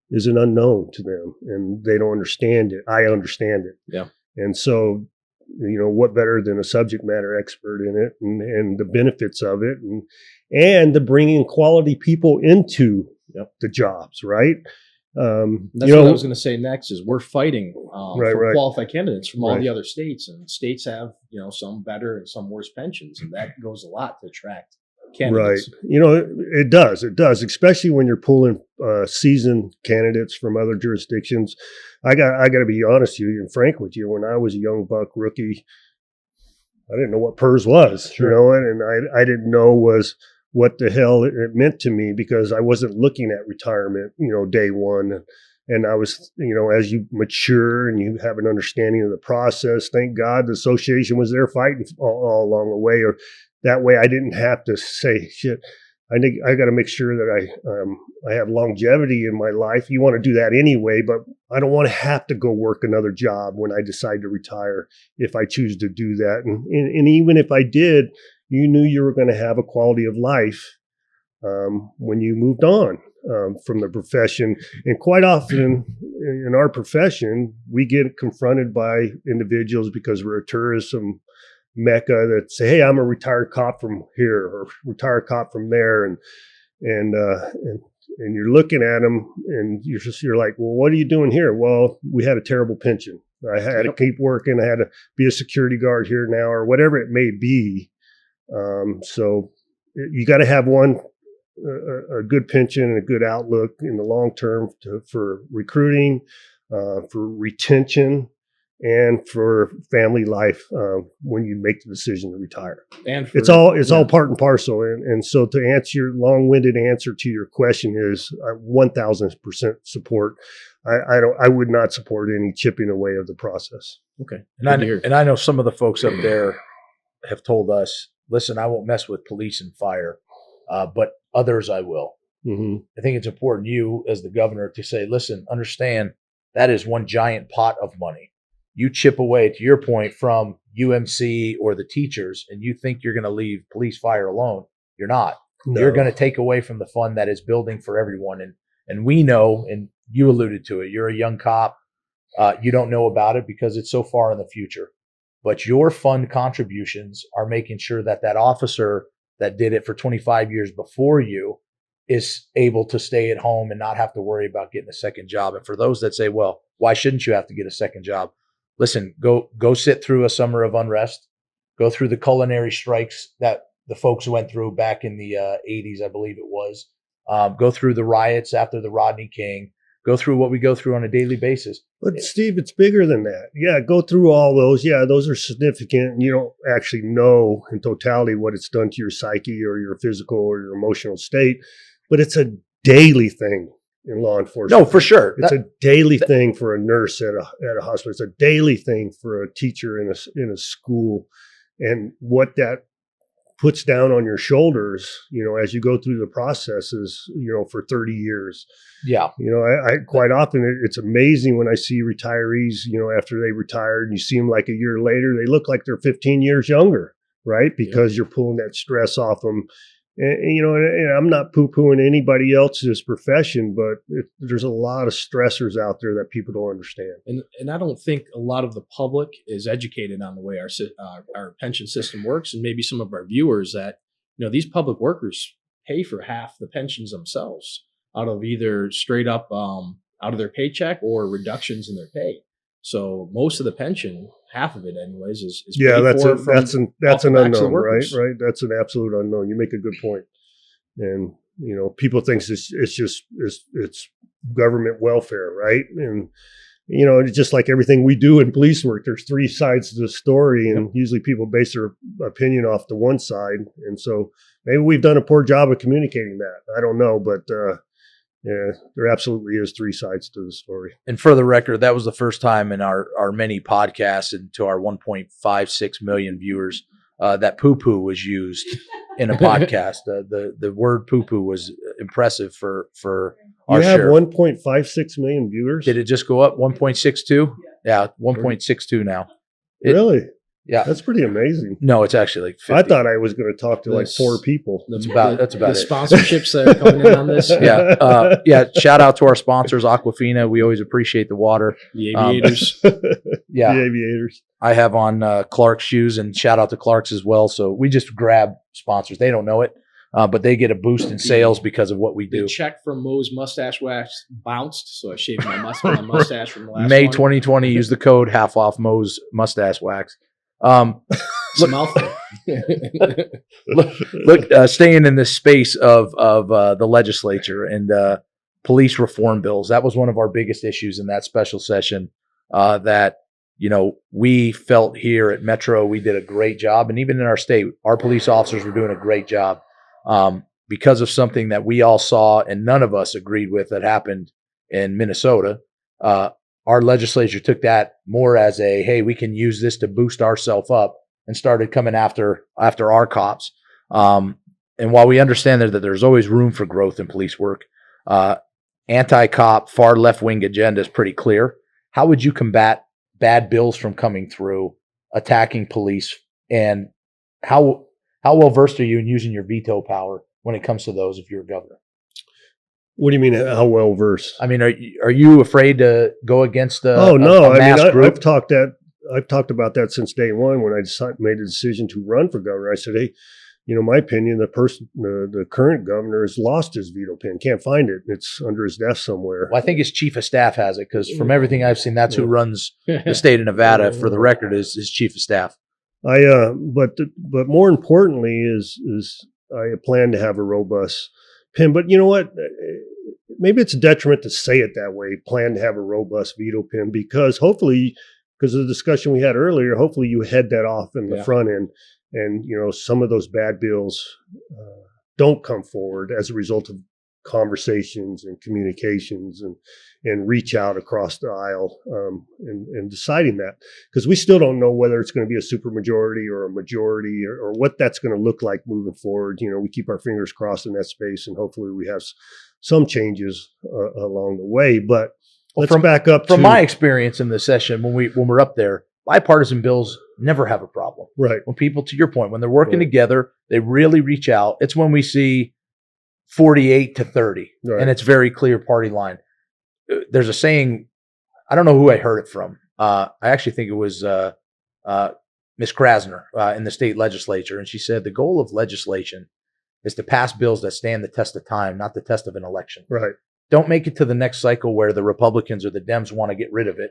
is an unknown to them, and they don't understand it. I understand it. Yeah. And so, what better than a subject matter expert in it and the benefits of it and the bringing quality people into the jobs, right? That's what I was going to say next is we're fighting for qualified candidates from all the other states, and states have, some better and some worse pensions, and that goes a lot to attract candidates. Right. It does, especially when you're pulling seasoned candidates from other jurisdictions. I got to be honest with you and frank with you. When I was a young buck rookie, I didn't know what PERS was, and I didn't know what the hell it meant to me because I wasn't looking at retirement, day one. And I was, as you mature and you have an understanding of the process, thank God the association was there fighting all along the way, or that way I didn't have to say, shit, I think I got to make sure that I have longevity in my life. You want to do that anyway, but I don't want to have to go work another job when I decide to retire if I choose to do that. And even if I did, you knew you were going to have a quality of life when you moved on from the profession. And quite often in our profession, we get confronted by individuals because we're a tourism mecca that say, hey, I'm a retired cop from here or retired cop from there. And you're looking at them and you're like, well, what are you doing here? Well, we had a terrible pension. I had to keep working. I had to be a security guard here now or whatever it may be. So you got to have a good pension and a good outlook in the long term for recruiting, for retention, and for family life when you make the decision to retire. And it's all part and parcel. And so to answer your long-winded answer to your question is 1,000% support. I would not support any chipping away of the process. Okay. And I know some of the folks up there have told us, listen, I won't mess with police and fire, but others I will. Mm-hmm. I think it's important you as the governor to say, listen, understand that is one giant pot of money. You chip away, to your point, from UMC or the teachers, and you think you're going to leave police fire alone. You're not. No. You're going to take away from the fund that is building for everyone. And we know, and you alluded to it, you're a young cop. You don't know about it because it's so far in the future. But your fund contributions are making sure that that officer that did it for 25 years before you is able to stay at home and not have to worry about getting a second job. And for those that say, well, why shouldn't you have to get a second job? Listen, go sit through a summer of unrest, go through the culinary strikes that the folks went through back in the 80s, I believe it was. Go through the riots after the Rodney King, go through what we go through on a daily basis. But Steve, it's bigger than that. Yeah, go through all those. Yeah, those are significant. And you don't actually know in totality what it's done to your psyche or your physical or your emotional state. But it's a daily thing in law enforcement. No, for sure. It's a daily thing for a nurse at a hospital. It's a daily thing for a teacher in a school. And what that puts down on your shoulders, as you go through the processes, for 30 years. Yeah. I quite often, it's amazing when I see retirees, after they retired and you see them like a year later, they look like they're 15 years younger, right? Because you're pulling that stress off them. And I'm not poo-pooing anybody else's profession, but there's a lot of stressors out there that people don't understand. And I don't think a lot of the public is educated on the way our pension system works, and maybe some of our viewers that these public workers pay for half the pensions themselves out of either straight up out of their paycheck or reductions in their pay. So most of the pension, half of it anyways, is paid that's an unknown, right? Workers. Right. That's an absolute unknown. You make a good point. And people think it's government welfare, right? And it's just like everything we do in police work. There's three sides to the story, and usually people base their opinion off the one side. And so maybe we've done a poor job of communicating that. I don't know, but yeah, there absolutely is three sides to the story. And for the record, that was the first time in our many podcasts and to our 1.56 million viewers that poo-poo was used in a podcast. The word poo-poo was impressive for our share. You have 1.56 million viewers? Did it just go up 1.62? Yeah, 1.62 now. Really? Yeah. That's pretty amazing. No, it's actually like 50. I thought I was going to talk to like 4 people. That's about the it. Sponsorships that are coming in on this. Yeah. Shout out to our sponsors, Aquafina. We always appreciate the water. The aviators. Yeah. The aviators. I have on Clark's shoes, and shout out to Clark's as well. So we just grab sponsors. They don't know it, but they get a boost in sales because of what we do. The check from Mo's mustache wax bounced, so I shaved my mustache from the last May one. 2020, use the code half off Mo's mustache wax. It's a mouthful. Look, staying in this space of the legislature and police reform bills, that was one of our biggest issues in that special session. That we felt here at Metro we did a great job, and even in our state, our police officers were doing a great job because of something that we all saw and none of us agreed with that happened in Minnesota. Our legislature took that more as a, hey, we can use this to boost ourselves up, and started coming after our cops. And while we understand that there's always room for growth in police work, anti-cop, far left-wing agenda is pretty clear. How would you combat bad bills from coming through, attacking police, and how well versed are you in using your veto power when it comes to those if you're a governor? What do you mean, how well versed? I mean, are you afraid to go against a mass group? I've talked about that since day one when I made a decision to run for governor. I said, hey, my opinion, the current governor has lost his veto pen. Can't find it. It's under his desk somewhere. Well, I think his chief of staff has it, because from everything I've seen, that's who runs the state of Nevada. For the record, is his chief of staff. But more importantly is I plan to have a robust pen. But you know what? Maybe it's a detriment to say it that way. Plan to have a robust veto pen, because hopefully, because of the discussion we had earlier, hopefully you head that off in the front end, and some of those bad bills don't come forward as a result of conversations and communications and reach out across the aisle and deciding that, because we still don't know whether it's going to be a supermajority or a majority or what that's going to look like moving forward. We keep our fingers crossed in that space, and hopefully we have some changes along the way. But let's back up from my experience in the session when we're up there. Bipartisan bills never have a problem. Right. When people, to your point, when they're working together, they really reach out. It's when we see 48-30, and it's very clear party line. There's a saying, I don't know who I heard it from. I actually think it was Ms. Krasner in the state legislature, and she said the goal of legislation is to pass bills that stand the test of time, not the test of an election. Right. Don't make it to the next cycle where the Republicans or the Dems want to get rid of it.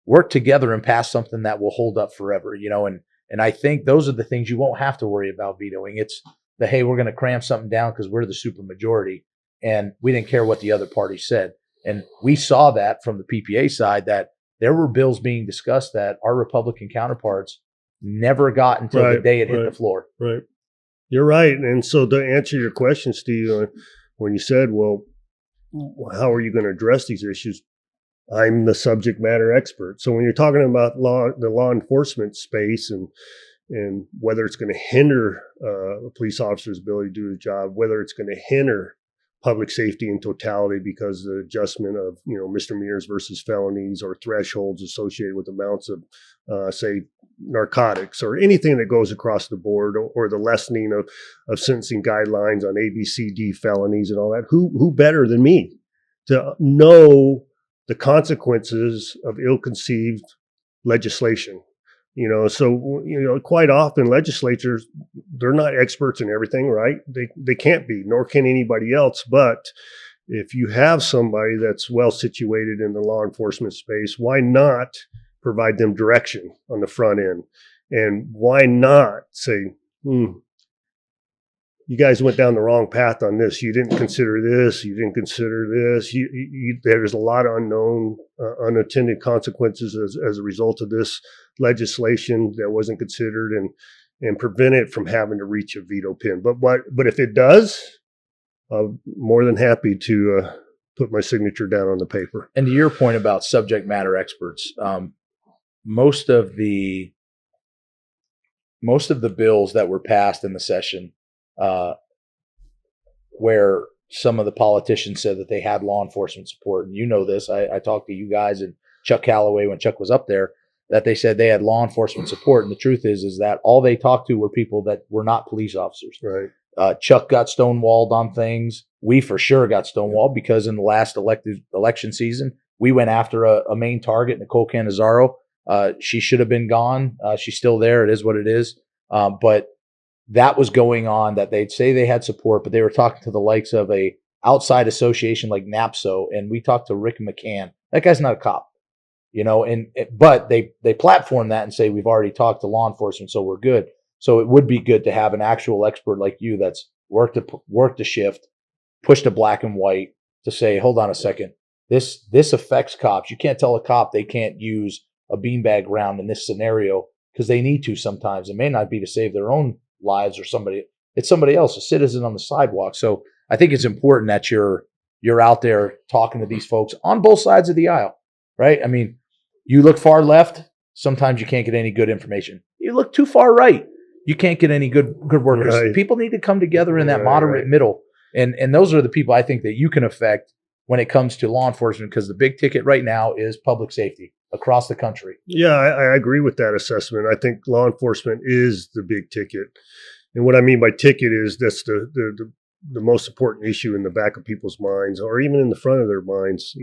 Work together and pass something that will hold up forever, and I think those are the things you won't have to worry about vetoing. It's the, hey, we're going to cram something down because we're the super majority, and we didn't care what the other party said. And we saw that from the PPA side, that there were bills being discussed that our Republican counterparts never got until the day it hit the floor. Right. You're right. And so to answer your question, Steve, when you said, well, how are you going to address these issues? I'm the subject matter expert. So when you're talking about the law enforcement space and and whether it's going to hinder a police officer's ability to do his job, whether it's going to hinder public safety in totality because the adjustment of misdemeanors versus felonies or thresholds associated with amounts of say narcotics or anything that goes across the board, or the lessening of sentencing guidelines on A, B, C, D felonies and all that. Who better than me to know the consequences of ill-conceived legislation? So quite often legislatures, they're not experts in everything, right? They can't be, nor can anybody else. But if you have somebody that's well situated in the law enforcement space, why not provide them direction on the front end? And why not say, you guys went down the wrong path on this. You didn't consider this. You didn't consider this. There's a lot of unknown, unintended consequences as a result of this legislation that wasn't considered, and prevent it from having to reach a veto pin. But if it does, I'm more than happy to put my signature down on the paper. And to your point about subject matter experts, most of the bills that were passed in the session, where some of the politicians said that they had law enforcement support, and this, I talked to you guys and Chuck Calloway when Chuck was up there, that they said they had law enforcement support. And the truth is that all they talked to were people that were not police officers. Right. Chuck got stonewalled on things. We for sure got stonewalled because in the last election season, we went after a main target, Nicole Cannizzaro. She should have been gone. She's still there. It is what it is. But that was going on, that they'd say they had support, but they were talking to the likes of a outside association like NAPSO. And we talked to Rick McCann. That guy's not a cop, but they platform that and say, we've already talked to law enforcement, so we're good. So it would be good to have an actual expert like you that's worked a shift, pushed a black and white to say, hold on a second, this affects cops. You can't tell a cop they can't use a beanbag round in this scenario because they need to sometimes. It may not be to save their own lives or it's somebody else, a citizen on the sidewalk. So I think it's important that you're out there talking to these folks on both sides of the aisle, right? I mean, you look far left, sometimes you can't get any good information. You look too far right, you can't get any good workers. Right. People need to come together in that moderate middle. And those are the people I think that you can affect when it comes to law enforcement, because the big ticket right now is public safety across the country. Yeah, I agree with that assessment. I think law enforcement is the big ticket. And what I mean by ticket is that's the most important issue in the back of people's minds, or even in the front of their minds.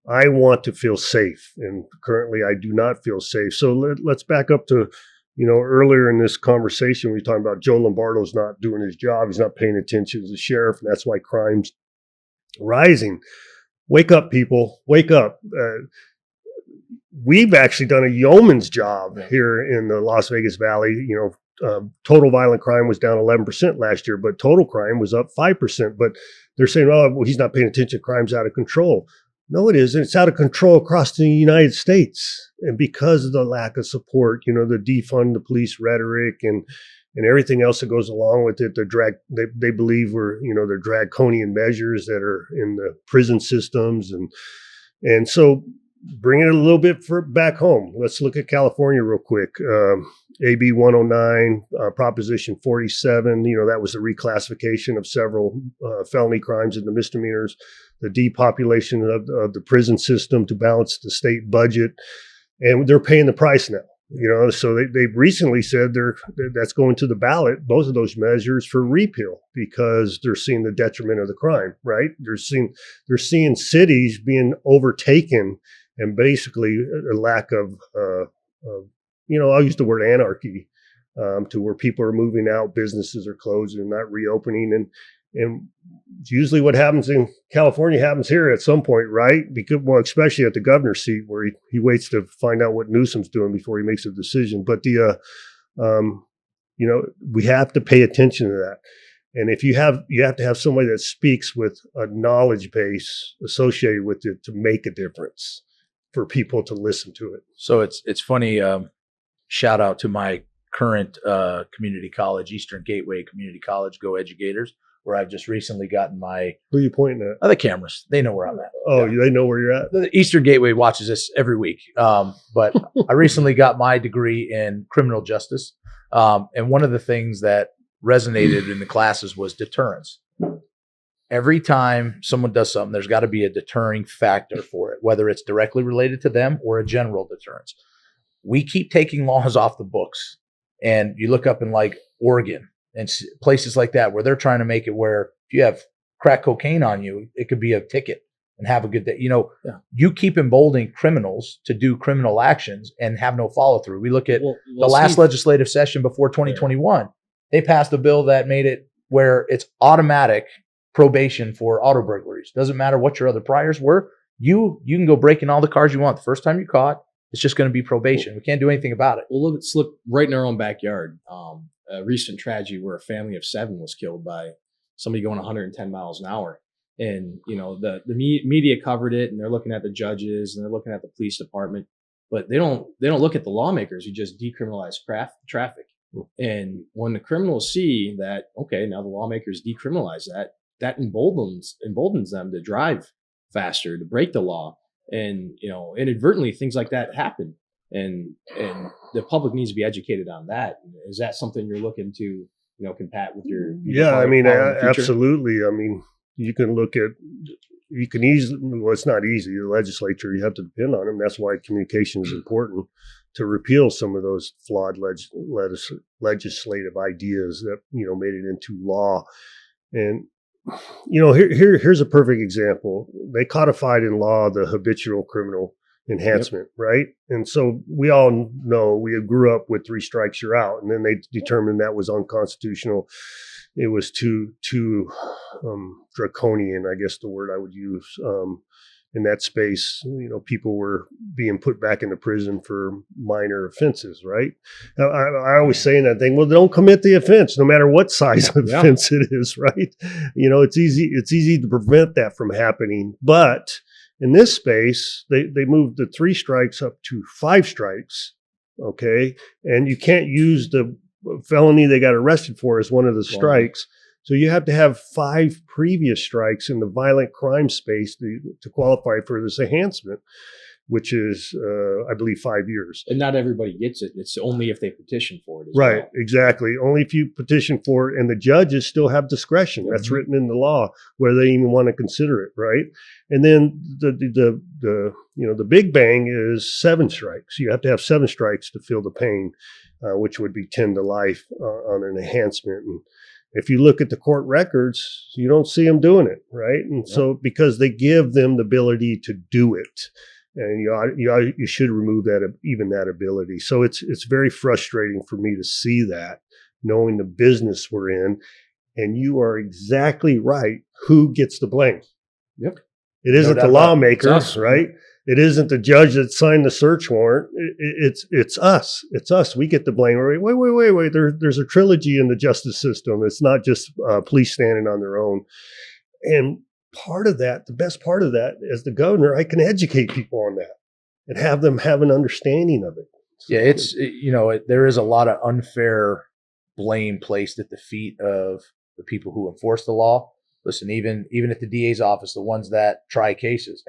I want to feel safe, and currently I do not feel safe. So let's back up to, earlier in this conversation, we were talking about Joe Lombardo's not doing his job. He's not paying attention as a sheriff, and that's why crime's rising. Wake up, people. Wake up. We've actually done a yeoman's job here in the Las Vegas Valley. Total violent crime was down 11% last year, but total crime was up 5%. But they're saying, well, he's not paying attention. Crime's out of control. No, it isn't. It's out of control across the United States. And because of the lack of support, the defund the police rhetoric and everything else that goes along with it, they believe they're draconian measures that are in the prison systems. And so bringing it a little bit back home, let's look at California real quick. AB 109, Proposition 47, that was the reclassification of several felony crimes into misdemeanors, the depopulation of the prison system to balance the state budget. And they're paying the price now, so they've recently said that's going to the ballot, both of those measures, for repeal, because they're seeing the detriment of the crime, right? They're seeing cities being overtaken, and basically a lack of I'll use the word anarchy, to where people are moving out, businesses are closing, not reopening. And usually what happens in California happens here at some point, right? Because, especially at the governor's seat, where he waits to find out what Newsom's doing before he makes a decision. But we have to pay attention to that. And if you have to have somebody that speaks with a knowledge base associated with it to make a difference for people to listen to it. So it's funny. Shout out to my current community college, Eastern Gateway Community College, Go Educators, where I've just recently gotten my. Who are you pointing at? The cameras. They know where I'm at. Oh, yeah. They know where you're at. The Eastern Gateway watches this every week. But I recently got my degree in criminal justice. And one of the things that resonated in the classes was deterrence. Every time someone does something, there's got to be a deterring factor for it, whether it's directly related to them or a general deterrence. We keep taking laws off the books, and you look up in like Oregon and places like that where they're trying to make it where if you have crack cocaine on you, it could be a ticket and have a good day. You keep emboldening criminals to do criminal actions and have no follow through. We look at the last legislative session before 2021. They passed a bill that made it where it's automatic probation for auto burglaries. Doesn't matter what your other priors were. You can go break in all the cars you want. The first time you're caught, it's just going to be probation. We can't do anything about it. Well, let's look right in our own backyard. A recent tragedy where a family of 7 was killed by somebody going 110 miles an hour. And, the media covered it, and they're looking at the judges and they're looking at the police department, but they don't look at the lawmakers who just decriminalize traffic. And when the criminals see that, okay, now the lawmakers decriminalize that emboldens them to drive faster, to break the law. And, inadvertently things like that happen. And the public needs to be educated on that. Is that something you're looking to, combat with your? Yeah, I mean, absolutely. I mean, you can easily, well, it's not easy. The legislature, you have to depend on them. That's why communication is important to repeal some of those flawed legislative ideas that, made it into law. And, here's a perfect example. They codified in law the habitual criminal enhancement, right? And so we all know we grew up with 3 strikes, you're out. And then they determined that was unconstitutional. It was too draconian, I guess the word I would use. In that space, people were being put back into prison for minor offenses, right? Now, I always say in that thing, well, don't commit the offense, no matter what size of offense it is, right? It's easy to prevent that from happening. But in this space, they moved the 3 strikes up to 5 strikes, okay? And you can't use the felony they got arrested for as one of the strikes. So you have to have 5 previous strikes in the violent crime space to qualify for this enhancement, which is, I believe, 5 years. And not everybody gets it. It's only if they petition for it. Right, exactly. Only if you petition for it, and the judges still have discretion. Mm-hmm. That's written in the law, whether they even want to consider it, right? And then the big bang is 7 strikes. You have to have 7 strikes to feel the pain, which would be 10 to life on an enhancement. And if you look at the court records, you don't see them doing it, right? And so because they give them the ability to do it, and you should remove that ability. So it's very frustrating for me to see that, knowing the business we're in. And you are exactly right. Who gets the blame? Yep. It isn't the lawmakers, right? It isn't the judge that signed the search warrant. It's us. It's us. We get the blame. Wait. There's a trilogy in the justice system. It's not just police standing on their own. And part of that, the best part of that, as the governor, I can educate people on that and have them have an understanding of it. So yeah, there is a lot of unfair blame placed at the feet of the people who enforce the law. Listen, even at the DA's office, the ones that try cases,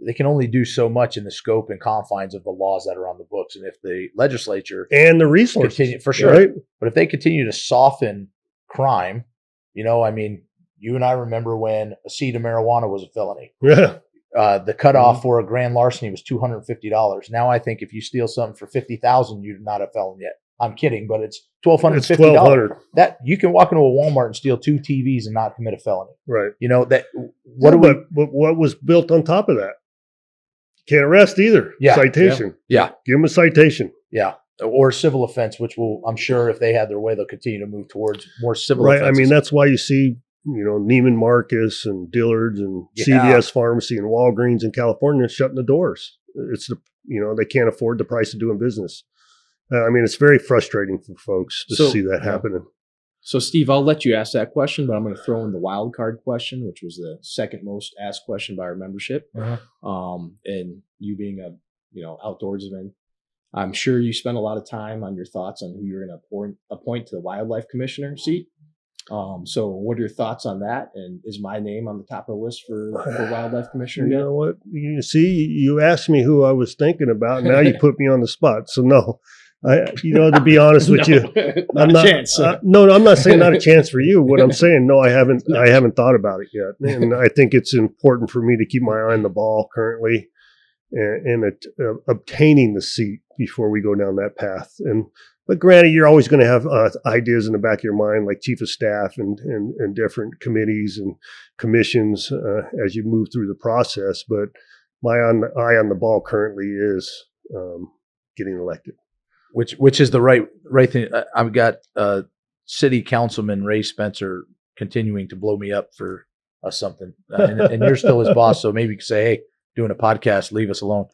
they can only do so much in the scope and confines of the laws that are on the books. And if the legislature and the resources, for sure, right? But if they continue to soften crime, you and I remember when a seed of marijuana was a felony. Yeah. The cutoff for a grand larceny was $250. Now I think if you steal something for $50,000, you're not a felon yet. I'm kidding, but it's $1,250. That you can walk into a Walmart and steal 2 TVs and not commit a felony. Right. What what was built on top of that? Can't arrest either. Yeah. Citation. Yeah. Give them a citation. Yeah. Or civil offense, which I'm sure if they have their way, they'll continue to move towards more civil right. offenses. I mean, that's why you see, Neiman Marcus and Dillard's and CVS Pharmacy and Walgreens in California shutting the doors. It's they can't afford the price of doing business. It's very frustrating for folks to see that happening. So, Steve, I'll let you ask that question, but I'm going to throw in the wild card question, which was the second most asked question by our membership. Uh-huh. And you being a outdoorsman, I'm sure you spent a lot of time on your thoughts on who you're going to appoint to the wildlife commissioner seat. So, what are your thoughts on that? And is my name on the top of the list for wildlife commissioner? You know what? You see, you asked me who I was thinking about. Now you put me on the spot. So no. To be honest with you, not a chance. No, I'm not saying not a chance for you. What I'm saying, no, I haven't thought about it yet, and I think it's important for me to keep my eye on the ball currently, and obtaining the seat before we go down that path. But granted, you're always going to have ideas in the back of your mind, like chief of staff and different committees and commissions as you move through the process. But my eye on the ball currently is getting elected. Which is the right thing. I've got City Councilman Ray Spencer continuing to blow me up for something, and you're still his boss, so maybe you can say, "Hey, doing a podcast, leave us alone."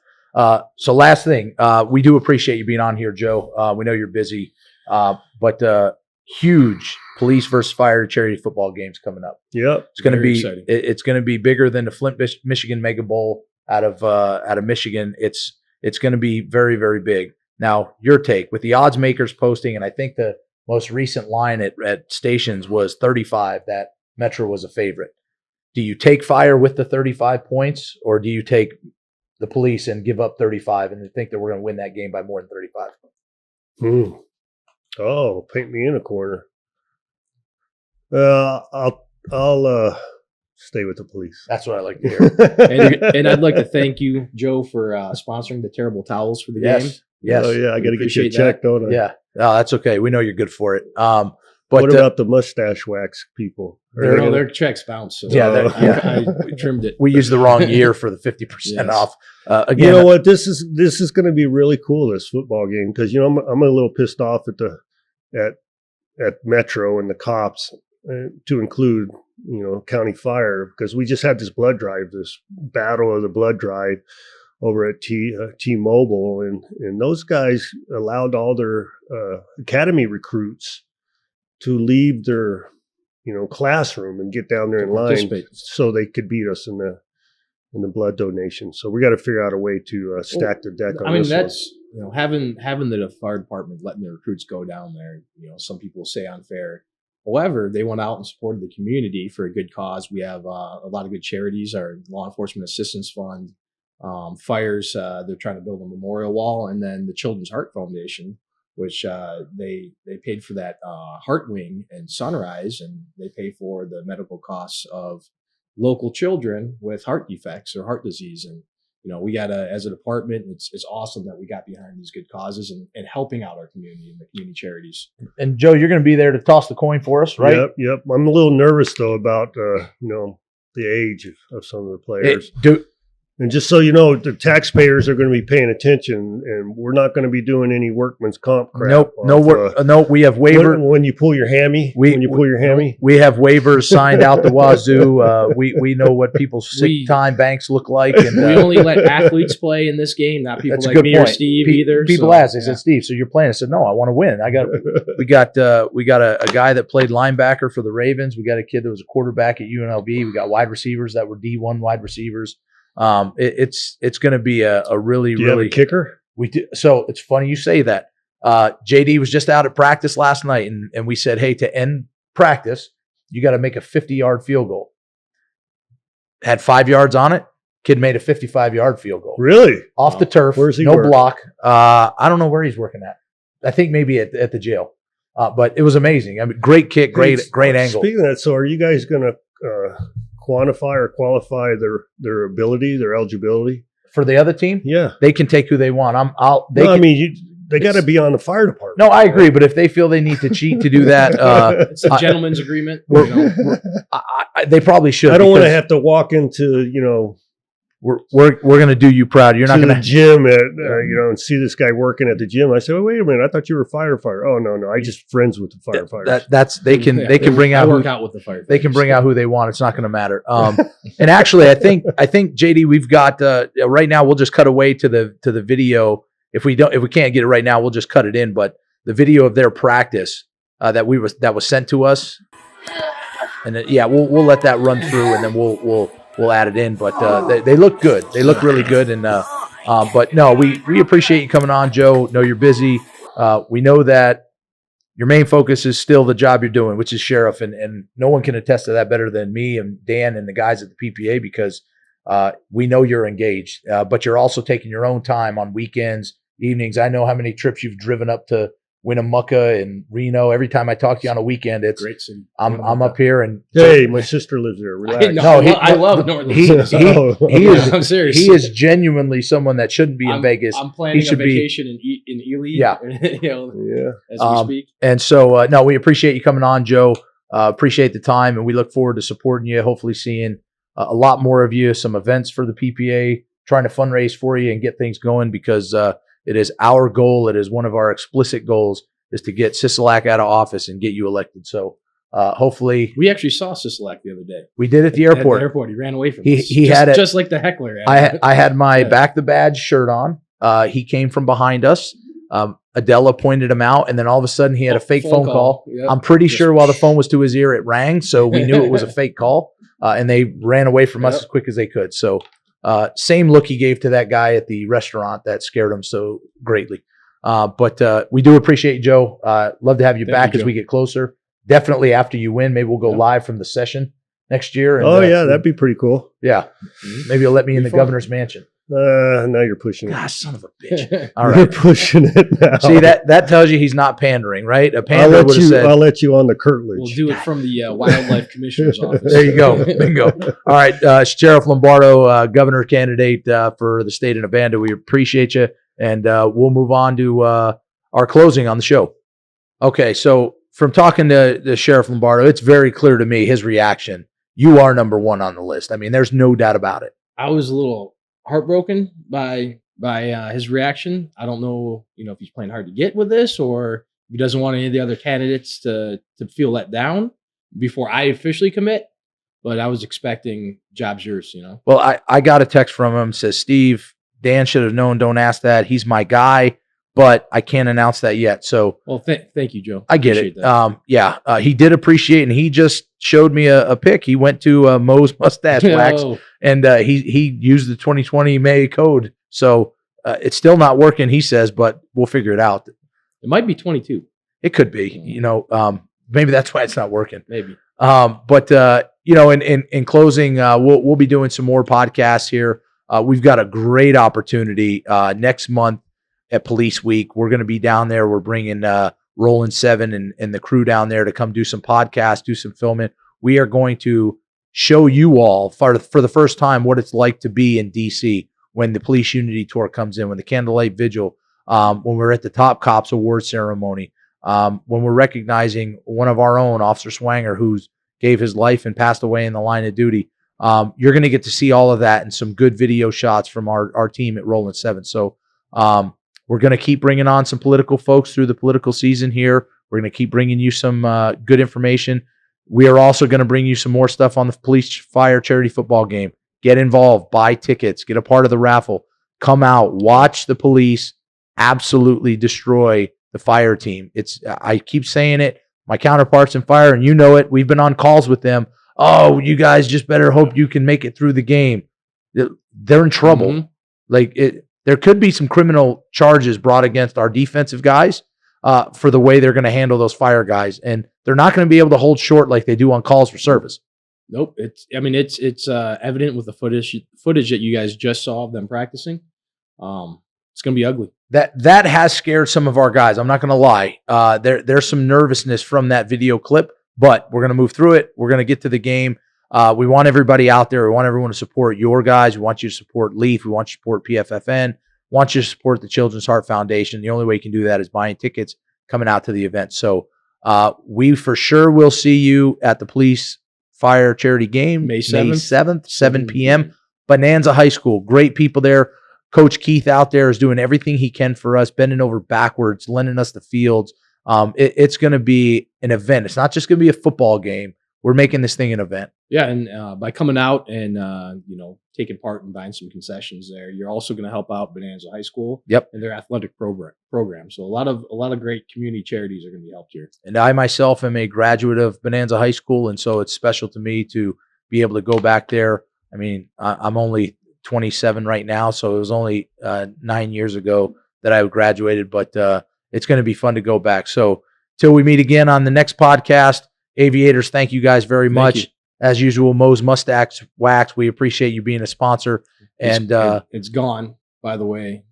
So last thing, we do appreciate you being on here, Joe. We know you're busy, but huge police versus fire charity football games coming up. Yep, it's going to be exciting. It's going to be bigger than the Flint, Michigan Mega Bowl out of Michigan. It's going to be very, very big. Now, your take with the odds makers posting, and I think the most recent line at stations was 35 that Metro was a favorite. Do you take fire with the 35 points, or do you take the police and give up 35 and think that we're going to win that game by more than 35? Oh, paint me in a corner. I'll stay with the police. That's what I like to hear. and I'd like to thank you, Joe, for sponsoring the terrible towels for the game. Yes. Oh yeah, I got to get you checked, don't I? Yeah. No, that's okay. We know you're good for it. But what about the mustache wax people? Their checks bounced. So I trimmed it. We used the wrong year for the 50% off. Again, you know what? This is going to be really cool, this football game, because I'm a little pissed off at Metro and the cops, to include county fire, because we just had this blood drive, this battle of the blood drive over at T-Mobile, and those guys allowed all their academy recruits to leave their classroom and get down there in line so they could beat us in the blood donation. So we got to figure out a way to stack the deck on this that's one. Having the fire department letting the recruits go down there, some people say unfair. However, they went out and supported the community for a good cause. We have a lot of good charities, our Law Enforcement Assistance Fund, fires, they're trying to build a memorial wall, and then the Children's Heart Foundation, which they paid for that heart wing in Sunrise, and they pay for the medical costs of local children with heart defects or heart disease. And we got as a department, it's awesome that we got behind these good causes and helping out our community and the community charities. And Joe, you're going to be there to toss the coin for us, right? Yep. I'm a little nervous though about the age of some of the players. And just so you know, the taxpayers are going to be paying attention, and we're not going to be doing any workman's comp crap. Nope. No, we have waiver. When you pull your hammy, we have waivers signed out the wazoo. We know what people's sick time banks look like, and we only let athletes play in this game, not people like me or Steve either. People ask, they said, Steve, so you're playing? I said, no, I want to win. We got a guy that played linebacker for the Ravens. We got a kid that was a quarterback at UNLV. We got wide receivers that were D1 wide receivers. It's going to be a really, Do you have a kicker? We do. So it's funny you say that. JD was just out at practice last night, and we said, hey, to end practice, you got to make a 50-yard field goal. Had 5 yards on it. Kid made a 55-yard field goal. Really? Off the turf. Where's he no work? Block. I don't know where he's working at. I think maybe at the jail. But it was amazing. I mean, great kick, great angle. Speaking of that, so are you guys going to quantify or qualify their ability, their eligibility for the other team? Yeah, they can take who they want. They got to be on the fire department. No, I agree. But if they feel they need to cheat to do that, it's a gentleman's agreement. They probably should. I don't want to have to walk into We're going to do you proud. You're not going to the gym and see this guy working at the gym. I said, oh, wait a minute, I thought you were a firefighter. Oh no, I just friends with the firefighters. They can bring out work out with the firefighters. They can bring out who they want. It's not going to matter. And actually, I think JD, we've got right now. We'll just cut away to the video. If we can't get it right now, we'll just cut it in. But the video of their practice that was sent to us, and we'll let that run through, and then we'll add it in, but they look good. They look really good, and but no, we appreciate you coming on, Joe. Know you're busy. We know that your main focus is still the job you're doing, which is sheriff, and no one can attest to that better than me and Dan and the guys at the PPA, because we know you're engaged, but you're also taking your own time on weekends evenings. I know how many trips you've driven up to Winnemucca and Reno. Every time I talk to you on a weekend, it's Great city. I'm up here and Hey, my sister lives there. Relax. I love Northern he Cities. I'm serious. he is genuinely someone that shouldn't be in Vegas. I'm planning should a be- vacation in Ely. Yeah. Yeah. As we speak. And so, no, we appreciate you coming on, Joe. Appreciate the time, and we look forward to supporting you. Hopefully, seeing a lot more of you, some events for the PPA, trying to fundraise for you and get things going because it is our goal. It is one of our explicit goals is to get Sisolak out of office and get you elected. So hopefully, We actually saw Sisolak the other day. we did at the At airport. the airport. He ran away from He- us. he just, had it- just like the heckler. I had my Yeah. back the badge shirt on. He came from behind us. Adela pointed him out, and then all of a sudden he had a fake phone call. Yep. I'm pretty Just- sure while the phone was to his ear, it rang, so we knew it was a fake call, and they ran away from us Yep. as quick as they could. So, same look he gave to that guy at the restaurant that scared him so greatly. But we do appreciate you, Joe. Love to have you Thank back you, as Joe. we get closer. Definitely after you win, maybe we'll go Yep. live from the session next year. And, Oh yeah, that'd be pretty cool. yeah. Maybe you'll let me in the Be fun. governor's mansion. Now you're pushing it. Gosh, son of a bitch. All You're right. pushing it now. See that tells you he's not pandering, right? A I'll panderer let would have you. said, I'll let you on the curtilage. We'll do it from the Wildlife Commissioner's office. There you go. Bingo. All right. Sheriff Lombardo, governor candidate for the state of Nevada. We appreciate you. And we'll move on to our closing on the show. Okay. So from talking to the Sheriff Lombardo, it's very clear to me his reaction. You are number one on the list. I mean, there's no doubt about it. I was a little heartbroken by his reaction. I don't know, if he's playing hard to get with this or if he doesn't want any of the other candidates to feel let down before I officially commit. But I was expecting job's yours, Well, I got a text from him, says, Steve, Dan should have known. Don't ask that. He's my guy, but I can't announce that yet. So Well, thank you, Joe. I get Appreciate it. that. He did appreciate, and he just showed me a pic. He went to Mo's mustache wax, Oh, and he used the 2020 May code. So it's still not working, he says, but we'll figure it out. it might be 22, It could be, maybe that's why it's not working. maybe. In closing, we'll be doing some more podcasts here. We've got a great opportunity next month at Police Week. We're going to be down there. We're bringing Roland 7 and the crew down there to come do some podcasts, do some filming. We are going to show you all for the first time what it's like to be in DC when the Police Unity Tour comes in, when the Candlelight Vigil, when we're at the Top Cops Award ceremony, when we're recognizing one of our own, Officer Swanger, who's gave his life and passed away in the line of duty. You're going to get to see all of that and some good video shots from our team at Roland 7. So we're going to keep bringing on some political folks through the political season here. We're going to keep bringing you some good information. We are also going to bring you some more stuff on the police fire charity football game. Get involved, buy tickets, get a part of the raffle, come out, watch the police absolutely destroy the fire team. I keep saying it, my counterparts in fire, and you know it. We've been on calls with them. Oh, you guys just better hope you can make it through the game. They're in trouble. Mhm. There could be some criminal charges brought against our defensive guys for the way they're going to handle those fire guys, and they're not going to be able to hold short like they do on calls for service. Nope. It's evident with the footage that you guys just saw of them practicing. It's going to be ugly. That has scared some of our guys. I'm not going to lie. There's some nervousness from that video clip, but we're going to move through it. We're going to get to the game. We want everybody out there. We want everyone to support your guys. We want you to support Leaf. We want you to support PFFN. We want you to support the Children's Heart Foundation. The only way you can do that is buying tickets, coming out to the event. So we for sure will see you at the police fire charity game May 7th. 7 p.m. Bonanza High School. Great people there. Coach Keith out there is doing everything he can for us, bending over backwards, lending us the fields. It's going to be an event. It's not just going to be a football game. We're making this thing an event. Yeah, and by coming out and taking part and buying some concessions there, you're also going to help out Bonanza High School. Yep. And their athletic program. So a lot of great community charities are going to be helped here. And I myself am a graduate of Bonanza High School, and so it's special to me to be able to go back there. I mean, I'm only 27 right now, so it was only 9 years ago that I graduated, but it's going to be fun to go back. So till we meet again on the next podcast, Aviators, thank you guys very much. you. As usual, Mo's Mustache Wax, we appreciate you being a sponsor. And It's gone, by the way.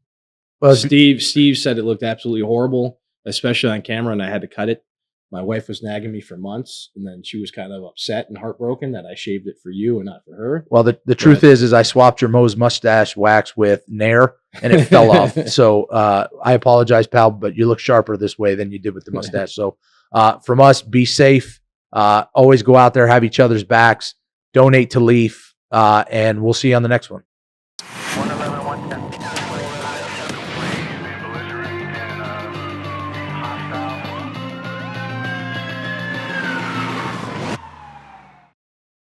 Well, Steve said it looked absolutely horrible, especially on camera, and I had to cut it. My wife was nagging me for months, and then she was kind of upset and heartbroken that I shaved it for you and not for her. Well, the truth is I swapped your Moe's mustache wax with Nair, and it fell off. So I apologize, pal, but you look sharper this way than you did with the mustache. So from us, be safe. Always go out there, have each other's backs, donate to Leaf, and we'll see you on the next one. 111, 110.